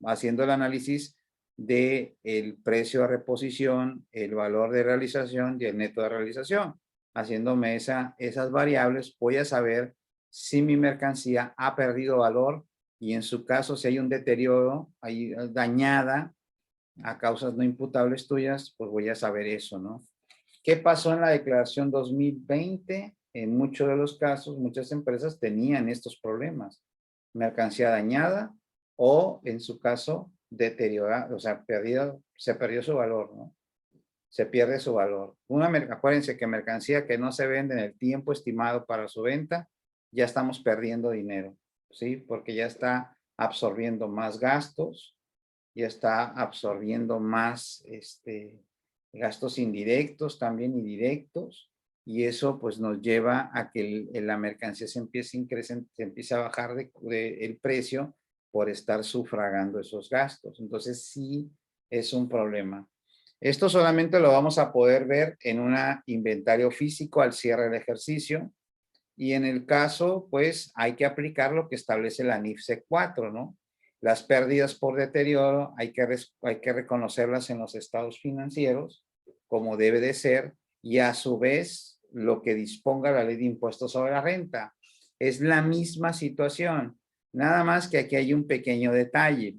Haciendo el análisis de el precio de reposición, el valor de realización y el neto de realización. Haciéndome esas variables, voy a saber si mi mercancía ha perdido valor y en su caso, si hay un deterioro, hay dañada a causas no imputables tuyas, pues voy a saber eso, ¿no? ¿Qué pasó en la declaración 2020? En muchos de los casos, muchas empresas tenían estos problemas. Mercancía dañada o, en su caso, deteriorada, o sea, se perdió su valor, ¿no? Se pierde su valor. Acuérdense que mercancía que no se vende en el tiempo estimado para su venta, ya estamos perdiendo dinero, ¿sí? Porque ya está absorbiendo más gastos, ya está absorbiendo más gastos indirectos, también y directos, y eso pues nos lleva a que la mercancía se empiece a bajar el precio por estar sufragando esos gastos. Entonces sí es un problema. Esto solamente lo vamos a poder ver en un inventario físico al cierre del ejercicio, y en el caso, pues, hay que aplicar lo que establece la NIFSE 4, ¿no? Las pérdidas por deterioro hay que reconocerlas en los estados financieros, como debe de ser, y a su vez, lo que disponga la ley de impuestos sobre la renta. Es la misma situación, nada más que aquí hay un pequeño detalle.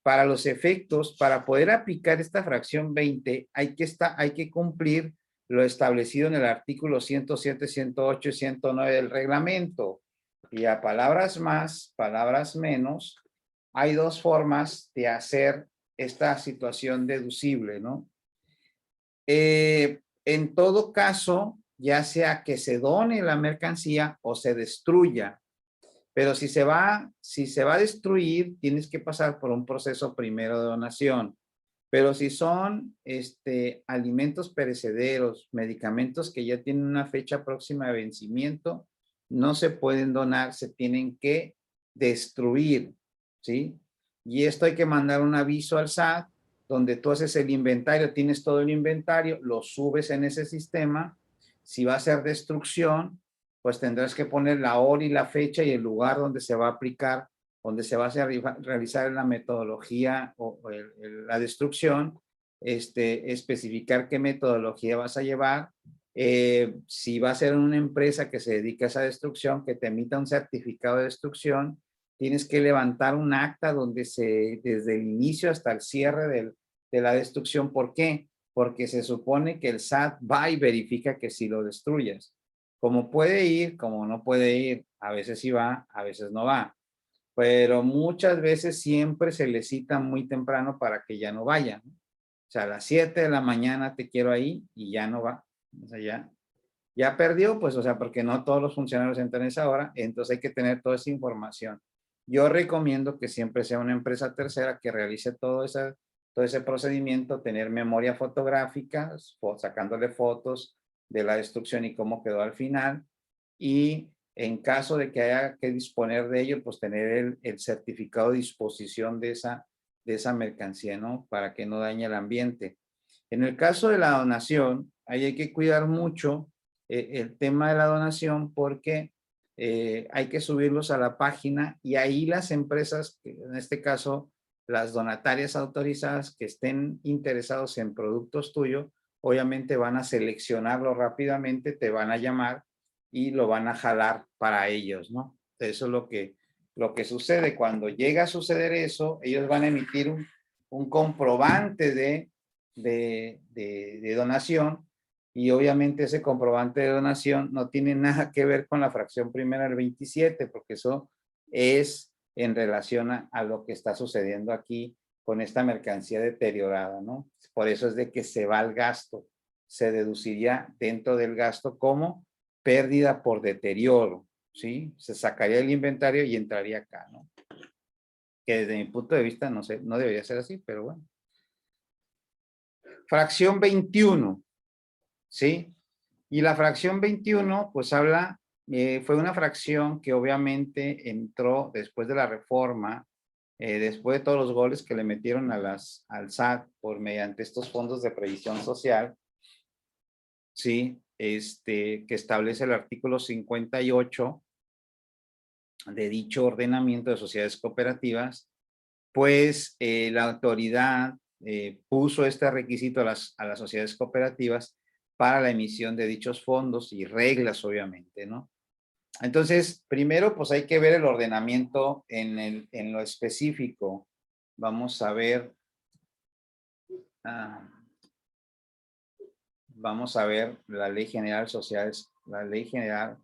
Para los efectos, para poder aplicar esta fracción 20, hay que cumplir lo establecido en el artículo 107, 108 y 109 del reglamento. Y a palabras más, palabras menos, hay dos formas de hacer esta situación deducible, ¿no? En todo caso, ya sea que se done la mercancía o se destruya, pero si se va a destruir, tienes que pasar por un proceso primero de donación. Pero si son alimentos perecederos, medicamentos que ya tienen una fecha próxima de vencimiento, no se pueden donar, se tienen que destruir, ¿sí? Y esto hay que mandar un aviso al SAT, donde tú haces el inventario, tienes todo el inventario, lo subes en ese sistema. Si va a ser destrucción, pues tendrás que poner la hora y la fecha y el lugar donde se va a aplicar, donde se va a realizar la metodología o la destrucción, especificar qué metodología vas a llevar, si va a ser una empresa que se dedica a esa destrucción, que te emita un certificado de destrucción, tienes que levantar un acta donde desde el inicio hasta el cierre de la destrucción. ¿Por qué? Porque se supone que el SAT va y verifica que si lo destruyes. Como puede ir, como no puede ir, a veces sí va, a veces no va. pero muchas veces siempre se les cita muy temprano para que ya no vayan, ¿no? O sea, a las 7 de la mañana te quiero ahí y ya no va. O sea, ya perdió, pues, o sea, porque no todos los funcionarios entran a esa hora, entonces hay que tener toda esa información. Yo recomiendo que siempre sea una empresa tercera que realice todo ese procedimiento, tener memoria fotográfica, sacándole fotos de la destrucción y cómo quedó al final, y en caso de que haya que disponer de ello, pues tener el certificado de disposición de esa mercancía, ¿no? Para que no dañe el ambiente. En el caso de la donación, ahí hay que cuidar mucho el tema de la donación porque hay que subirlos a la página y ahí las empresas, en este caso las donatarias autorizadas que estén interesados en productos tuyos, obviamente van a seleccionarlo rápidamente, te van a llamar y lo van a jalar para ellos, ¿no? Eso es lo que sucede. Cuando llega a suceder eso, ellos van a emitir un comprobante de donación y obviamente ese comprobante de donación no tiene nada que ver con la fracción primera del 27, porque eso es en relación a lo que está sucediendo aquí con esta mercancía deteriorada, ¿no? Por eso es de que se va al gasto, se deduciría dentro del gasto como pérdida por deterioro, ¿sí? Se sacaría el inventario y entraría acá, ¿no? Que desde mi punto de vista, no sé, no debería ser así, pero bueno. Fracción 21, ¿sí? Y la fracción 21, pues habla, fue una fracción que obviamente entró después de la reforma, después de todos los goles que le metieron al SAT por mediante estos fondos de previsión social, ¿sí? Que establece el artículo 58 de dicho ordenamiento de sociedades cooperativas, pues la autoridad puso este requisito a las sociedades cooperativas para la emisión de dichos fondos y reglas, obviamente, ¿no? Entonces, primero, pues hay que ver el ordenamiento en lo específico. Vamos a ver, vamos a ver la Ley General de Sociedades, la Ley General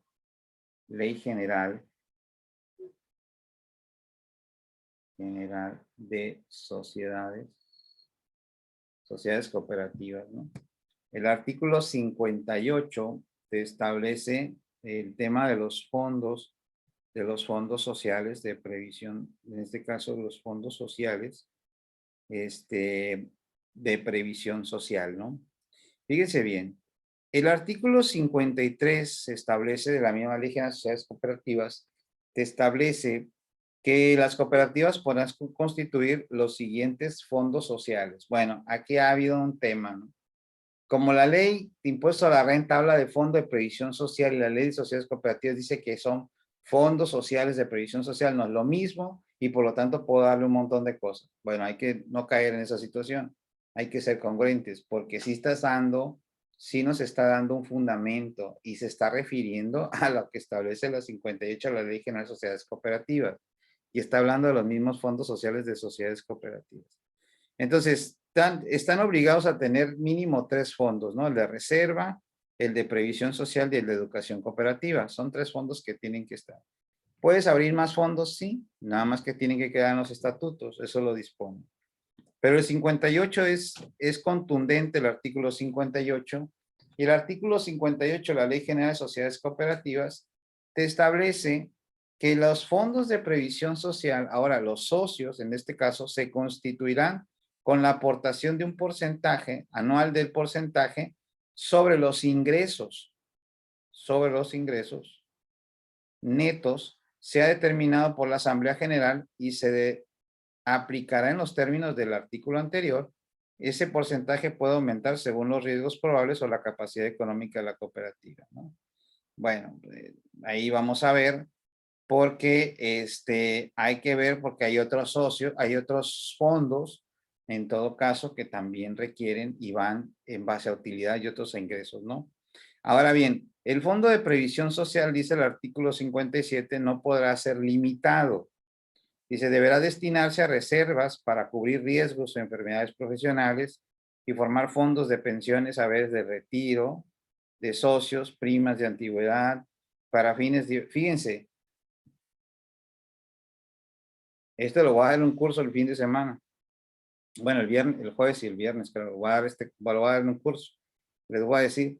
de sociedades cooperativas, ¿no? El artículo 58 te establece el tema de los fondos sociales de previsión, en este caso los fondos sociales de previsión social, ¿no? Fíjense bien, el artículo 53 se establece de la misma ley de sociedades cooperativas, te establece que las cooperativas podrán constituir los siguientes fondos sociales. Bueno, aquí ha habido un tema, ¿no? Como la ley de impuesto a la renta habla de fondo de previsión social y la ley de sociedades cooperativas dice que son fondos sociales de previsión social, no es lo mismo y por lo tanto puedo darle un montón de cosas. Bueno, hay que no caer en esa situación, hay que ser congruentes porque si nos está dando un fundamento y se está refiriendo a lo que establece la 58 de la Ley General de Sociedades Cooperativas y está hablando de los mismos fondos sociales de sociedades cooperativas. Entonces, están obligados a tener mínimo 3 fondos, ¿no? El de reserva, el de previsión social y el de educación cooperativa. Son 3 fondos que tienen que estar. ¿Puedes abrir más fondos? Sí, nada más que tienen que quedar en los estatutos, eso lo dispone. Pero el 58 es contundente, el artículo 58, y el artículo 58 de la Ley General de Sociedades Cooperativas te establece que los fondos de previsión social, ahora los socios en este caso, se constituirán con la aportación de un porcentaje anual del porcentaje sobre los ingresos netos, sea determinado por la Asamblea General y se aplicará en los términos del artículo anterior. Ese porcentaje puede aumentar según los riesgos probables o la capacidad económica de la cooperativa, ¿no? Bueno, ahí vamos a ver porque hay que ver porque hay otros socios, hay otros fondos en todo caso que también requieren y van en base a utilidad y otros ingresos, ¿no? Ahora bien, el Fondo de Previsión Social, dice el artículo 57, no podrá ser limitado. Dice, deberá destinarse a reservas para cubrir riesgos o enfermedades profesionales y formar fondos de pensiones, haberes de retiro, de socios, primas de antigüedad, para fines de, fíjense, Este lo voy a dar en un curso el fin de semana. Bueno, el viernes, el jueves y el viernes, pero lo voy a dar lo voy a dar en un curso. Les voy a decir,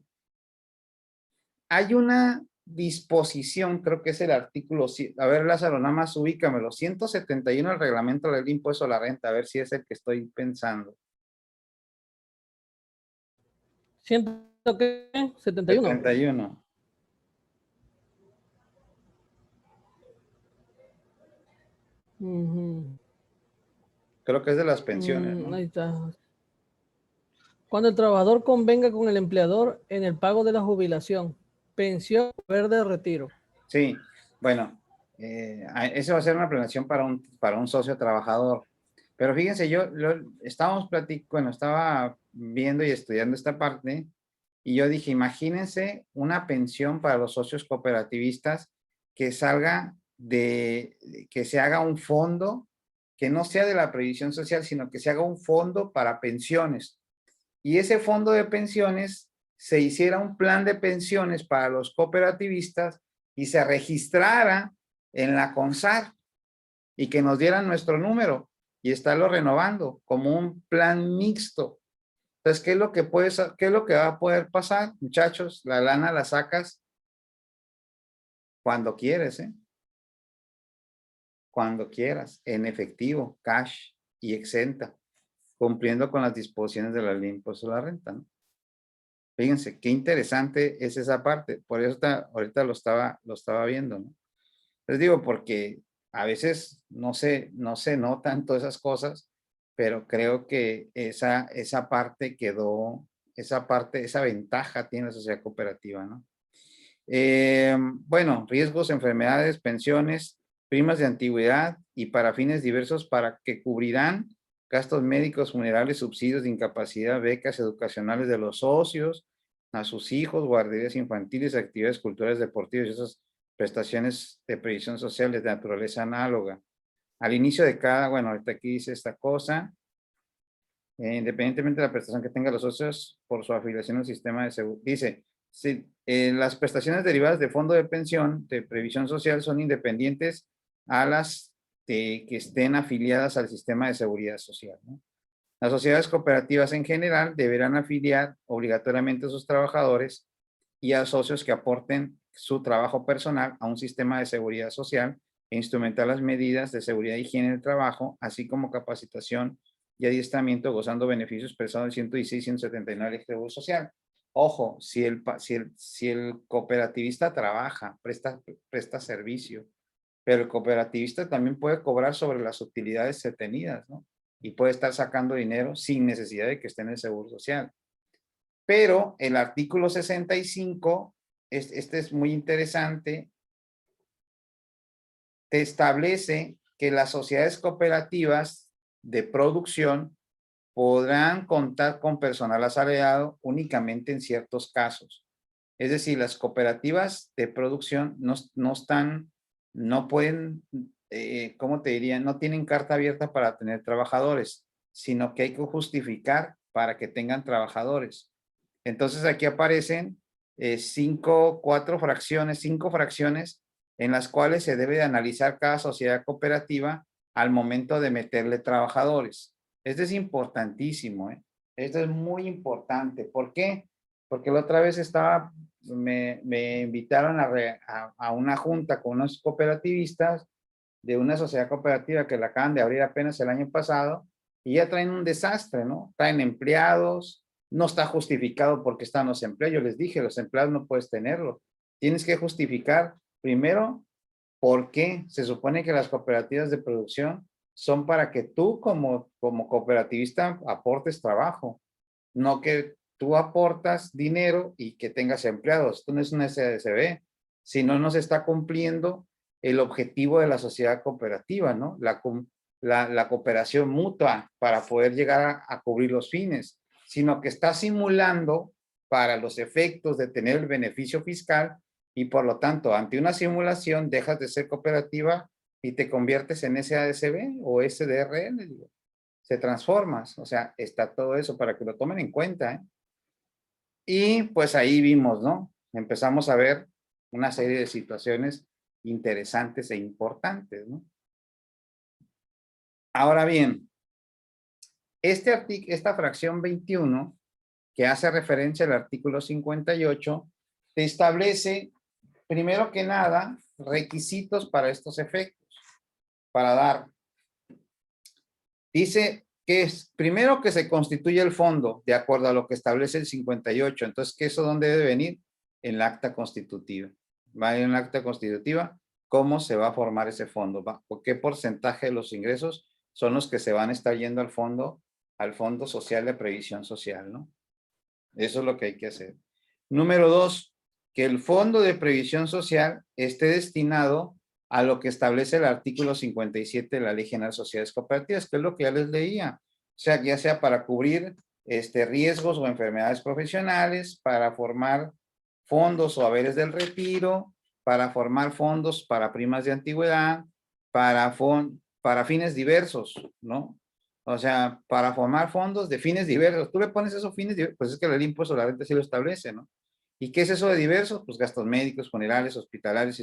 hay una disposición, creo que es el artículo, a ver, Lázaro, nada más ubícamelo, 171 del reglamento del impuesto a la renta, a ver si es el que estoy pensando. ¿Siento que 71? 71. Creo que es de las pensiones, ¿no? Ahí está. Cuando el trabajador convenga con el empleador en el pago de la jubilación, pensión, verde, retiro. Sí, bueno, eso va a ser una planeación para un socio trabajador. Pero fíjense, bueno, estaba viendo y estudiando esta parte y yo dije, imagínense una pensión para los socios cooperativistas que que se haga un fondo, que no sea de la previsión social, sino que se haga un fondo para pensiones. Y ese fondo de pensiones se hiciera un plan de pensiones para los cooperativistas y se registrara en la CONSAR y que nos dieran nuestro número y estarlo renovando como un plan mixto. Entonces, ¿qué es lo que va a poder pasar, muchachos? La lana la sacas cuando quieres, ¿eh? Cuando quieras, en efectivo, cash y exenta, cumpliendo con las disposiciones de la ley de impuesto a la renta, ¿no? Fíjense, qué interesante es esa parte. Por eso ahorita lo estaba viendo, ¿no? Les digo, porque a veces no se notan todas esas cosas, pero creo que esa parte quedó, esa ventaja tiene la sociedad cooperativa, ¿no? Bueno, riesgos, enfermedades, pensiones, primas de antigüedad y para fines diversos para que cubrirán gastos médicos, funerales, subsidios de incapacidad, becas educacionales de los socios, a sus hijos, guarderías infantiles, actividades culturales, deportivas y esas prestaciones de previsión social de naturaleza análoga. Al inicio de bueno, ahorita aquí dice esta cosa, independientemente de la prestación que tengan los socios por su afiliación al sistema de seguridad. Dice, sí, las prestaciones derivadas de fondo de pensión, de previsión social, son independientes a las que estén afiliadas al sistema de seguridad social, ¿no? Las sociedades cooperativas en general deberán afiliar obligatoriamente a sus trabajadores y a socios que aporten su trabajo personal a un sistema de seguridad social e instrumentar las medidas de seguridad e higiene del trabajo, así como capacitación y adiestramiento, gozando beneficios expresados en 116 y 179 del Seguro Social. Ojo, si el cooperativista trabaja, presta servicio, pero el cooperativista también puede cobrar sobre las utilidades obtenidas, ¿no? Y puede estar sacando dinero sin necesidad de que esté en el Seguro Social. Pero el artículo 65, este es muy interesante, te establece que las sociedades cooperativas de producción podrán contar con personal asalariado únicamente en ciertos casos. Es decir, las cooperativas de producción no pueden, ¿cómo te diría? No tienen carta abierta para tener trabajadores, sino que hay que justificar para que tengan trabajadores. Entonces aquí aparecen cinco fracciones en las cuales se debe de analizar cada sociedad cooperativa al momento de meterle trabajadores. Esto es importantísimo, ¿eh? Esto es muy importante. ¿Por qué? Porque la otra vez me invitaron a una junta con unos cooperativistas de una sociedad cooperativa que la acaban de abrir apenas el año pasado y ya traen un desastre, ¿no? Traen empleados, no está justificado porque están los empleados. Yo les dije, los empleados no puedes tenerlos. Tienes que justificar primero por qué. Se supone que las cooperativas de producción son para que tú como cooperativista aportes trabajo, no que tú aportas dinero y que tengas empleados. Esto no es una SADCB, si no, no se está cumpliendo el objetivo de la sociedad cooperativa, ¿no? La cooperación mutua para poder llegar a cubrir los fines, sino que está simulando para los efectos de tener el beneficio fiscal y por lo tanto, ante una simulación, dejas de ser cooperativa y te conviertes en SADCB o SDRL, digo. Se transformas, o sea, está todo eso para que lo tomen en cuenta, ¿eh? Y pues ahí vimos, ¿no? Empezamos a ver una serie de situaciones interesantes e importantes, ¿no? Ahora bien, esta fracción 21, que hace referencia al artículo 58, te establece, primero que nada, requisitos para estos efectos, para dar. Dice que es, primero que se constituye el fondo, de acuerdo a lo que establece el 58. Entonces, ¿qué eso dónde debe venir? En el acta constitutiva. Va en el acta constitutiva, ¿cómo se va a formar ese fondo? ¿Por qué porcentaje de los ingresos son los que se van a estar yendo al Fondo Social de Previsión Social, ¿no? Eso es lo que hay que hacer. Número 2, que el Fondo de Previsión Social esté destinado a lo que establece el artículo 57 de la Ley General de Sociedades Cooperativas, que es lo que ya les leía. O sea, ya sea para cubrir riesgos o enfermedades profesionales, para formar fondos o haberes del retiro, para formar fondos para primas de antigüedad, para fines diversos, ¿no? O sea, para formar fondos de fines diversos. Tú le pones esos fines diversos, pues es que el impuesto a la renta sí lo establece, ¿no? ¿Y qué es eso de diversos? Pues gastos médicos, funerales, hospitalarios,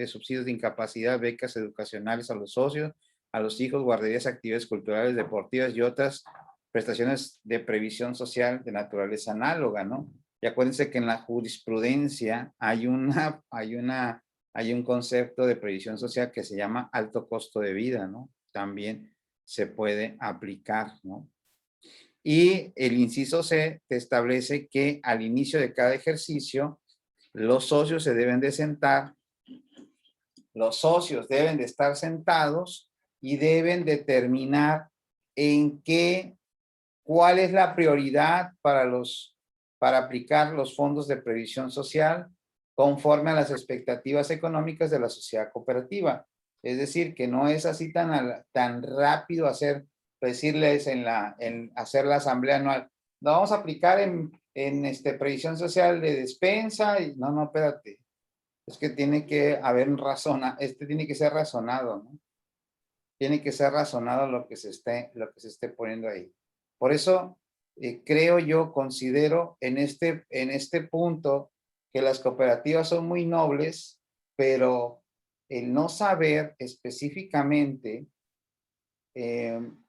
subsidios de incapacidad, becas educacionales a los socios, a los hijos, guarderías, actividades culturales, deportivas y otras prestaciones de previsión social de naturaleza análoga, ¿no? Y acuérdense que en la jurisprudencia hay un concepto de previsión social que se llama alto costo de vida, ¿no? También se puede aplicar, ¿no? Y el inciso C te establece que al inicio de cada ejercicio, los socios se deben de sentar, los socios deben de estar sentados y deben determinar cuál es la prioridad para aplicar los fondos de previsión social conforme a las expectativas económicas de la sociedad cooperativa. Es decir, que no es así tan rápido decirles en hacer la asamblea anual. Lo vamos a aplicar en previsión social de despensa. Y, no, espérate. Es que tiene que haber tiene que ser razonado, ¿no? Tiene que ser razonado lo que se esté poniendo ahí. Por eso, considero en este punto que las cooperativas son muy nobles, pero el no saber específicamente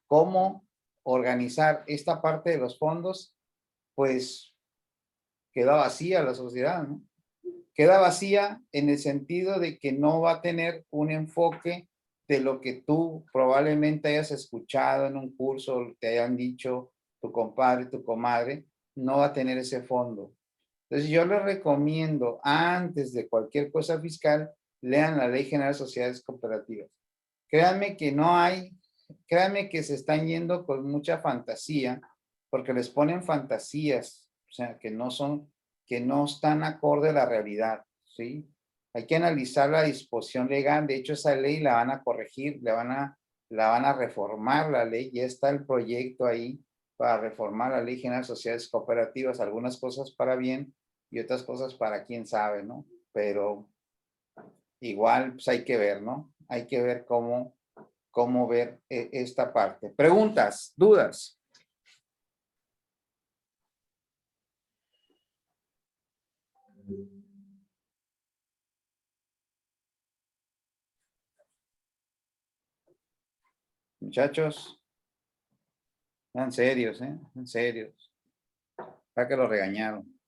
cómo organizar esta parte de los fondos, pues queda vacía la sociedad, ¿no? Queda vacía en el sentido de que no va a tener un enfoque de lo que tú probablemente hayas escuchado en un curso, te hayan dicho tu compadre, tu comadre, no va a tener ese fondo. Entonces yo les recomiendo, antes de cualquier cosa fiscal, lean la Ley General de Sociedades Cooperativas. Créanme que se están yendo con mucha fantasía, porque les ponen fantasías, o sea, que no están acorde a la realidad, ¿sí? Hay que analizar la disposición legal. De hecho, esa ley la van a corregir, la van a reformar la ley. Ya está el proyecto ahí para reformar la Ley General de Sociedades Cooperativas, algunas cosas para bien y otras cosas para quién sabe, ¿no? Pero igual, pues hay que ver, ¿no? Hay que ver cómo ver esta parte. Preguntas, dudas. Muchachos, sean serios, sean serios. Para que lo regañaron.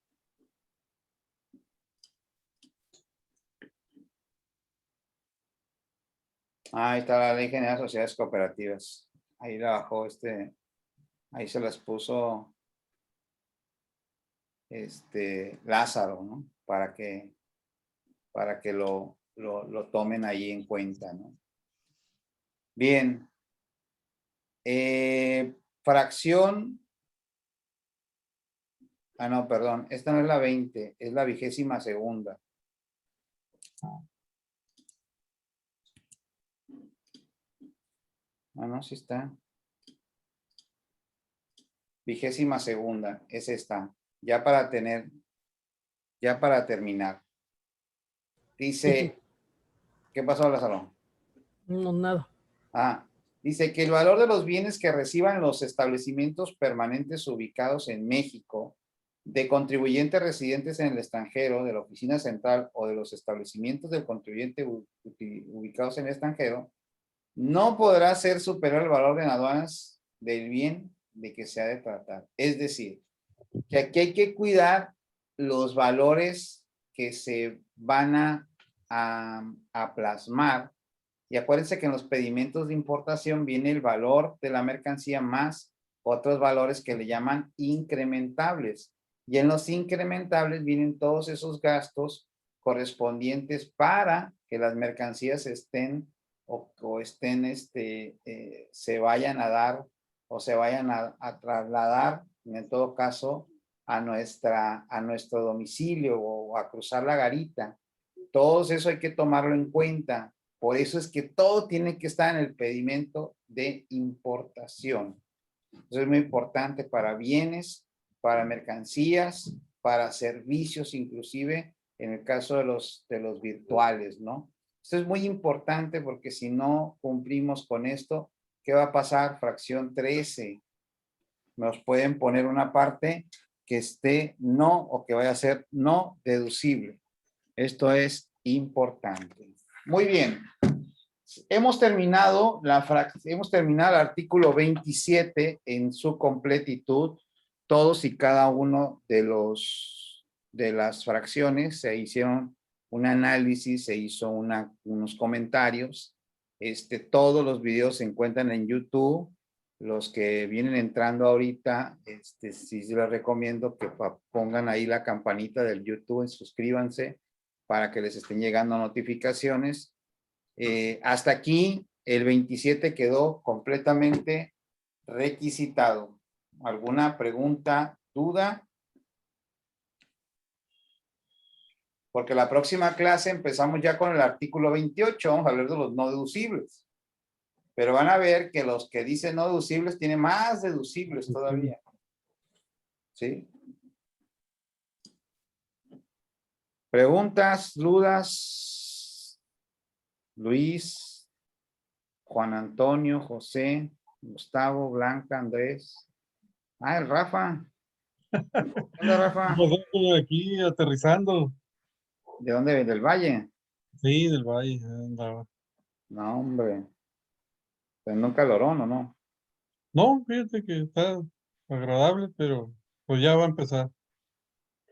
Ahí está la Ley General de Sociedades Cooperativas. Ahí la bajó ahí se las puso Lázaro, ¿no? Para que lo tomen ahí en cuenta, ¿no? Bien. Fracción. Ah, no, perdón. Esta no es la 20, es la 22ª. Ah, no, sí está. 22ª, es esta. Ya para terminar. Dice, ¿qué pasó, Lázaro? No, nada. Dice que el valor de los bienes que reciban los establecimientos permanentes ubicados en México, de contribuyentes residentes en el extranjero, de la oficina central o de los establecimientos del contribuyente ubicados en el extranjero, no podrá ser superior al valor en aduanas del bien de que se ha de tratar. Es decir, que aquí hay que cuidar los valores que se van a plasmar. Y acuérdense que en los pedimentos de importación viene el valor de la mercancía más otros valores que le llaman incrementables. Y en los incrementables vienen todos esos gastos correspondientes para que las mercancías estén o estén, se vayan a dar o se vayan a trasladar, en todo caso, a nuestro domicilio o a cruzar la garita. Todo eso hay que tomarlo en cuenta. Por eso es que todo tiene que estar en el pedimento de importación. Eso es muy importante para bienes, para mercancías, para servicios, inclusive en el caso de los virtuales, ¿no? Esto es muy importante porque si no cumplimos con esto, ¿qué va a pasar? Fracción 13. Nos pueden poner una parte que esté no o que vaya a ser no deducible. Esto es importante. Muy bien. Hemos terminado el artículo 27 en su completitud. Todos y cada uno de las fracciones se hicieron un análisis, se hizo unos comentarios. Todos los videos se encuentran en YouTube. Los que vienen entrando ahorita, sí les recomiendo que pongan ahí la campanita del YouTube y suscríbanse para que les estén llegando notificaciones. Hasta aquí el 27 quedó completamente requisitado. ¿Alguna pregunta, duda? Porque la próxima clase empezamos ya con el artículo 28, vamos a hablar de los no deducibles. Pero van a ver que los que dicen no deducibles tienen más deducibles todavía. ¿Sí? ¿Preguntas, dudas? Luis, Juan Antonio, José, Gustavo, Blanca, Andrés. Ah, el Rafa. ¿Dónde, Rafa? Pues estoy aquí aterrizando. ¿De dónde? ¿Del Valle? Sí, del Valle. Andaba. No, hombre. Pues nunca calorón, ¿o no? No, fíjate que está agradable, pero pues ya va a empezar.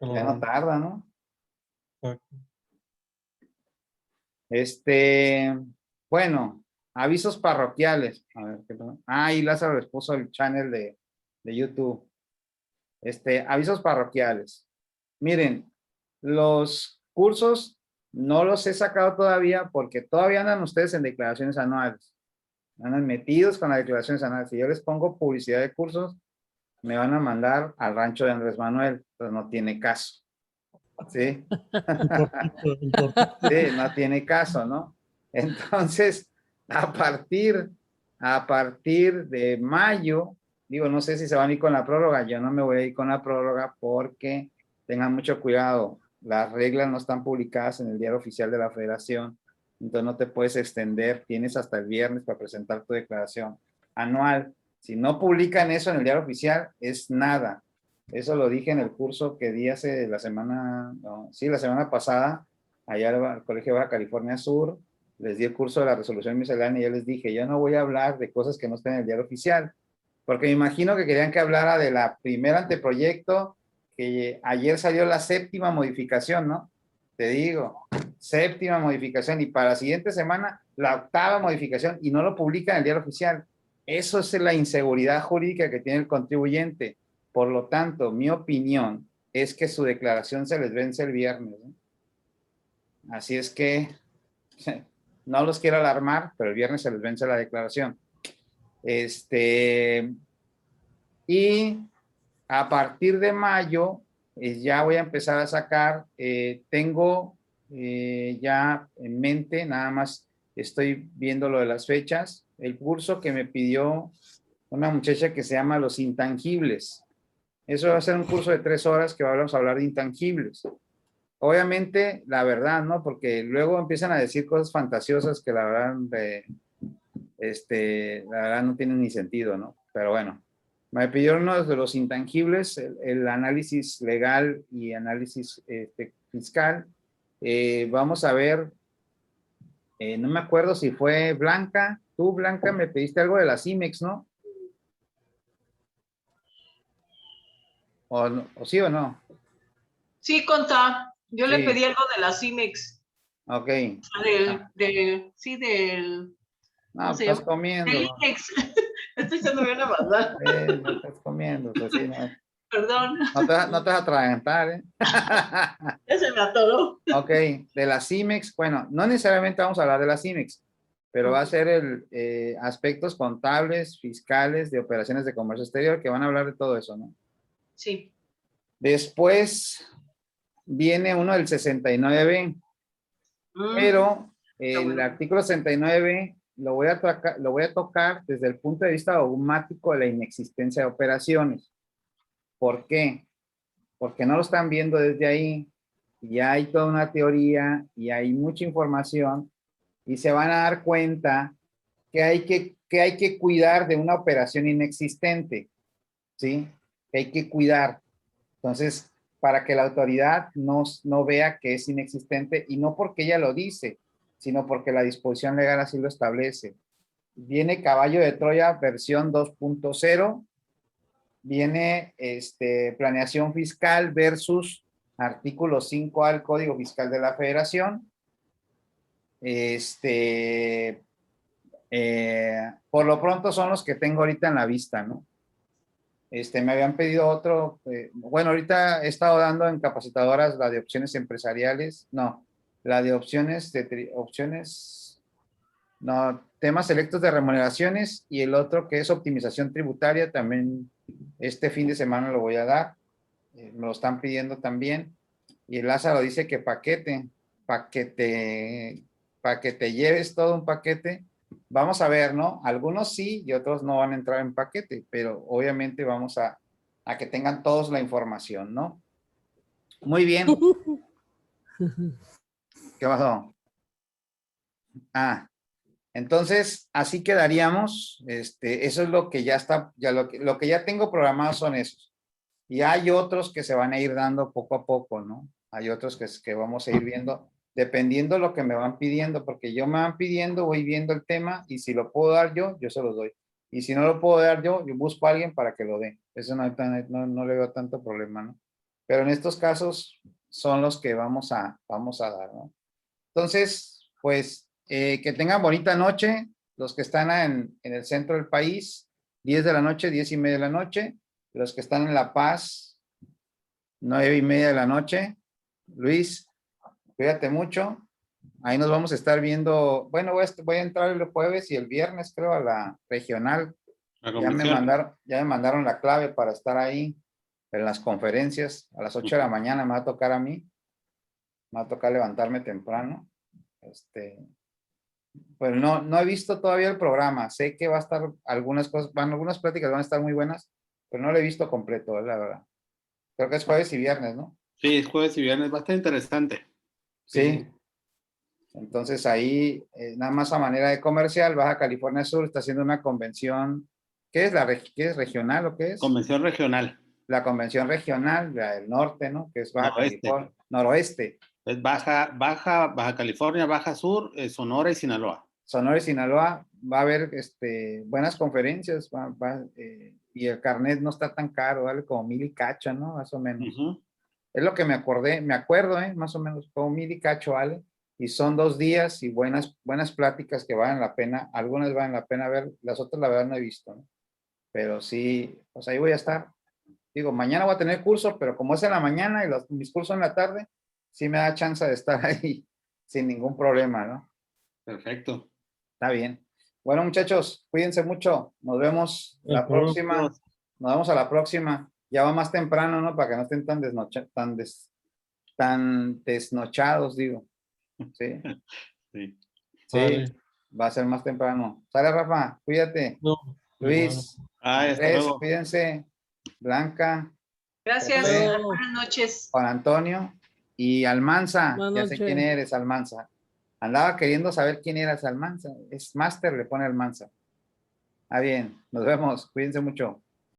Ya no Calorón. tarda, ¿no? Exacto. Bueno, avisos parroquiales. A ver, y Lázaro les puso el channel de YouTube. Avisos parroquiales. Miren, los cursos no los he sacado todavía porque todavía andan ustedes en declaraciones anuales. Andan metidos con las declaraciones anuales. Si yo les pongo publicidad de cursos, me van a mandar al rancho de Andrés Manuel. Entonces no tiene caso. ¿Sí? Un cortito, un cortito. Sí, no tiene caso, ¿no? Entonces, a partir de mayo, digo, no sé si se van a ir con la prórroga, yo no me voy a ir con la prórroga porque tengan mucho cuidado, las reglas no están publicadas en el diario oficial de la Federación, entonces no te puedes extender, tienes hasta el viernes para presentar tu declaración anual. Si no publican eso en el diario oficial, es nada. Eso lo dije en el curso que di hace la semana pasada, allá al Colegio Baja California Sur, les di el curso de la resolución miscelánea y yo les dije, yo no voy a hablar de cosas que no estén en el diario oficial, porque me imagino que querían que hablara de la primera anteproyecto, que ayer salió la 7ª modificación, ¿no? Te digo, 7ª modificación, y para la siguiente semana, la 8ª modificación, y no lo publican en el diario oficial. Eso es la inseguridad jurídica que tiene el contribuyente. Por lo tanto, mi opinión es que su declaración se les vence el viernes, ¿no? Así es que no los quiero alarmar, pero el viernes se les vence la declaración. Y a partir de mayo ya voy a empezar a sacar, tengo ya en mente, nada más estoy viendo lo de las fechas, el curso que me pidió una muchacha que se llama Los Intangibles. Eso va a ser un curso de 3 horas que vamos a hablar de intangibles. Obviamente, la verdad, ¿no? Porque luego empiezan a decir cosas fantasiosas que la verdad, la verdad no tienen ni sentido, ¿no? Pero bueno, me pidieron uno de los intangibles, el análisis legal y análisis fiscal. Vamos a ver, no me acuerdo si fue Blanca, tú, Blanca, me pediste algo de la CIMEX, ¿no? ¿O sí o no? Sí, Conta. Yo le Sí. pedí algo de la CIMEX. Ok. Sí, del. No, ¿Cómo se estás llama? comiendo. Del INEX. Estoy echando bien a mandar. No estás comiendo, pues sí, no. Perdón. No te vas a atragantar, ¿eh? Ya se me atoró. Ok, de la CIMEX, bueno, no necesariamente vamos a hablar de la CIMEX, pero va a ser aspectos contables, fiscales, de operaciones de comercio exterior, que van a hablar de todo eso, ¿no? Sí. Después viene uno del 69, pero el bueno. artículo 69 lo voy a tocar desde el punto de vista dogmático de la inexistencia de operaciones. ¿Por qué? Porque no lo están viendo desde ahí. Ya hay toda una teoría y hay mucha información y se van a dar cuenta que hay que cuidar de una operación inexistente, ¿sí? Que hay que cuidar. Entonces, para que la autoridad no vea que es inexistente y no porque ella lo dice, sino porque la disposición legal así lo establece. Viene Caballo de Troya versión 2.0, viene planeación fiscal versus artículo 5A del Código Fiscal de la Federación. Por lo pronto son los que tengo ahorita en la vista, ¿no? Me habían pedido otro, bueno, ahorita he estado dando en capacitadoras la de opciones empresariales, no, la de temas selectos de remuneraciones y el otro que es optimización tributaria, también este fin de semana lo voy a dar, me lo están pidiendo también, y el Lázaro dice que para que te lleves todo un paquete. Vamos a ver, ¿no? Algunos sí y otros no van a entrar en paquete, pero obviamente vamos a que tengan todos la información, ¿no? Muy bien. ¿Qué pasó? Entonces, así quedaríamos. Eso es lo que ya está, ya lo que ya tengo programado son esos. Y hay otros que se van a ir dando poco a poco, ¿no? Hay otros que vamos a ir viendo, dependiendo de lo que me van pidiendo, porque yo me van pidiendo, voy viendo el tema y si lo puedo dar yo se los doy. Y si no lo puedo dar yo busco a alguien para que lo dé. Eso no le veo tanto problema, ¿no? Pero en estos casos son los que vamos a dar, ¿no? Entonces, pues, que tengan bonita noche, los que están en el centro del país, 10 de la noche, 10:30 de la noche, los que están en La Paz, 9:30 de la noche. Luis, cuídate mucho. Ahí nos vamos a estar viendo. Bueno, voy a entrar el jueves y el viernes, creo, a la regional. Ya me mandaron la clave para estar ahí en las conferencias. A las 8 de la mañana me va a tocar a mí. Me va a tocar levantarme temprano. Pues no he visto todavía el programa. Sé que va a estar algunas pláticas van a estar muy buenas, pero no lo he visto completo, la verdad. Creo que es jueves y viernes, ¿no? Sí, es jueves y viernes, bastante interesante. Sí. Entonces ahí, nada más a manera de comercial, Baja California Sur está haciendo una convención. ¿Qué es qué es regional o qué es? Convención regional. La convención regional, la del norte, ¿no? Que es Baja California, noroeste. Es Baja California, Baja Sur, Sonora y Sinaloa. Sonora y Sinaloa va a haber buenas conferencias, y el carnet no está tan caro, vale como 1,000 y cacho, ¿no? Más o menos. Es lo que me acuerdo, más o menos, como 1,000 y cacho, ¿vale? Y son 2 días y buenas pláticas que valen la pena, algunas valen la pena ver, las otras la verdad no he visto, ¿no? Pero sí, pues ahí voy a estar. Digo, mañana voy a tener curso, pero como es en la mañana y mis cursos en la tarde, sí me da chance de estar ahí sin ningún problema, ¿no? Perfecto. Está bien. Bueno, muchachos, cuídense mucho. Nos vemos la próxima. Nos vemos a la próxima. Ya va más temprano, ¿no? Para que no estén tan desnochados, digo. Sí. Sí. Sí, Vale. va a ser más temprano. Sale, Rafa, cuídate. No, Luis, hasta Andrés, luego. cuídense. Blanca, Gracias. José, Buenas noches. Juan Antonio y Almanza. Buenas Ya sé noches. quién eres, Almanza. Andaba queriendo saber quién eras, Almanza. Es máster, le pone Almanza. Bien, nos vemos. Cuídense mucho.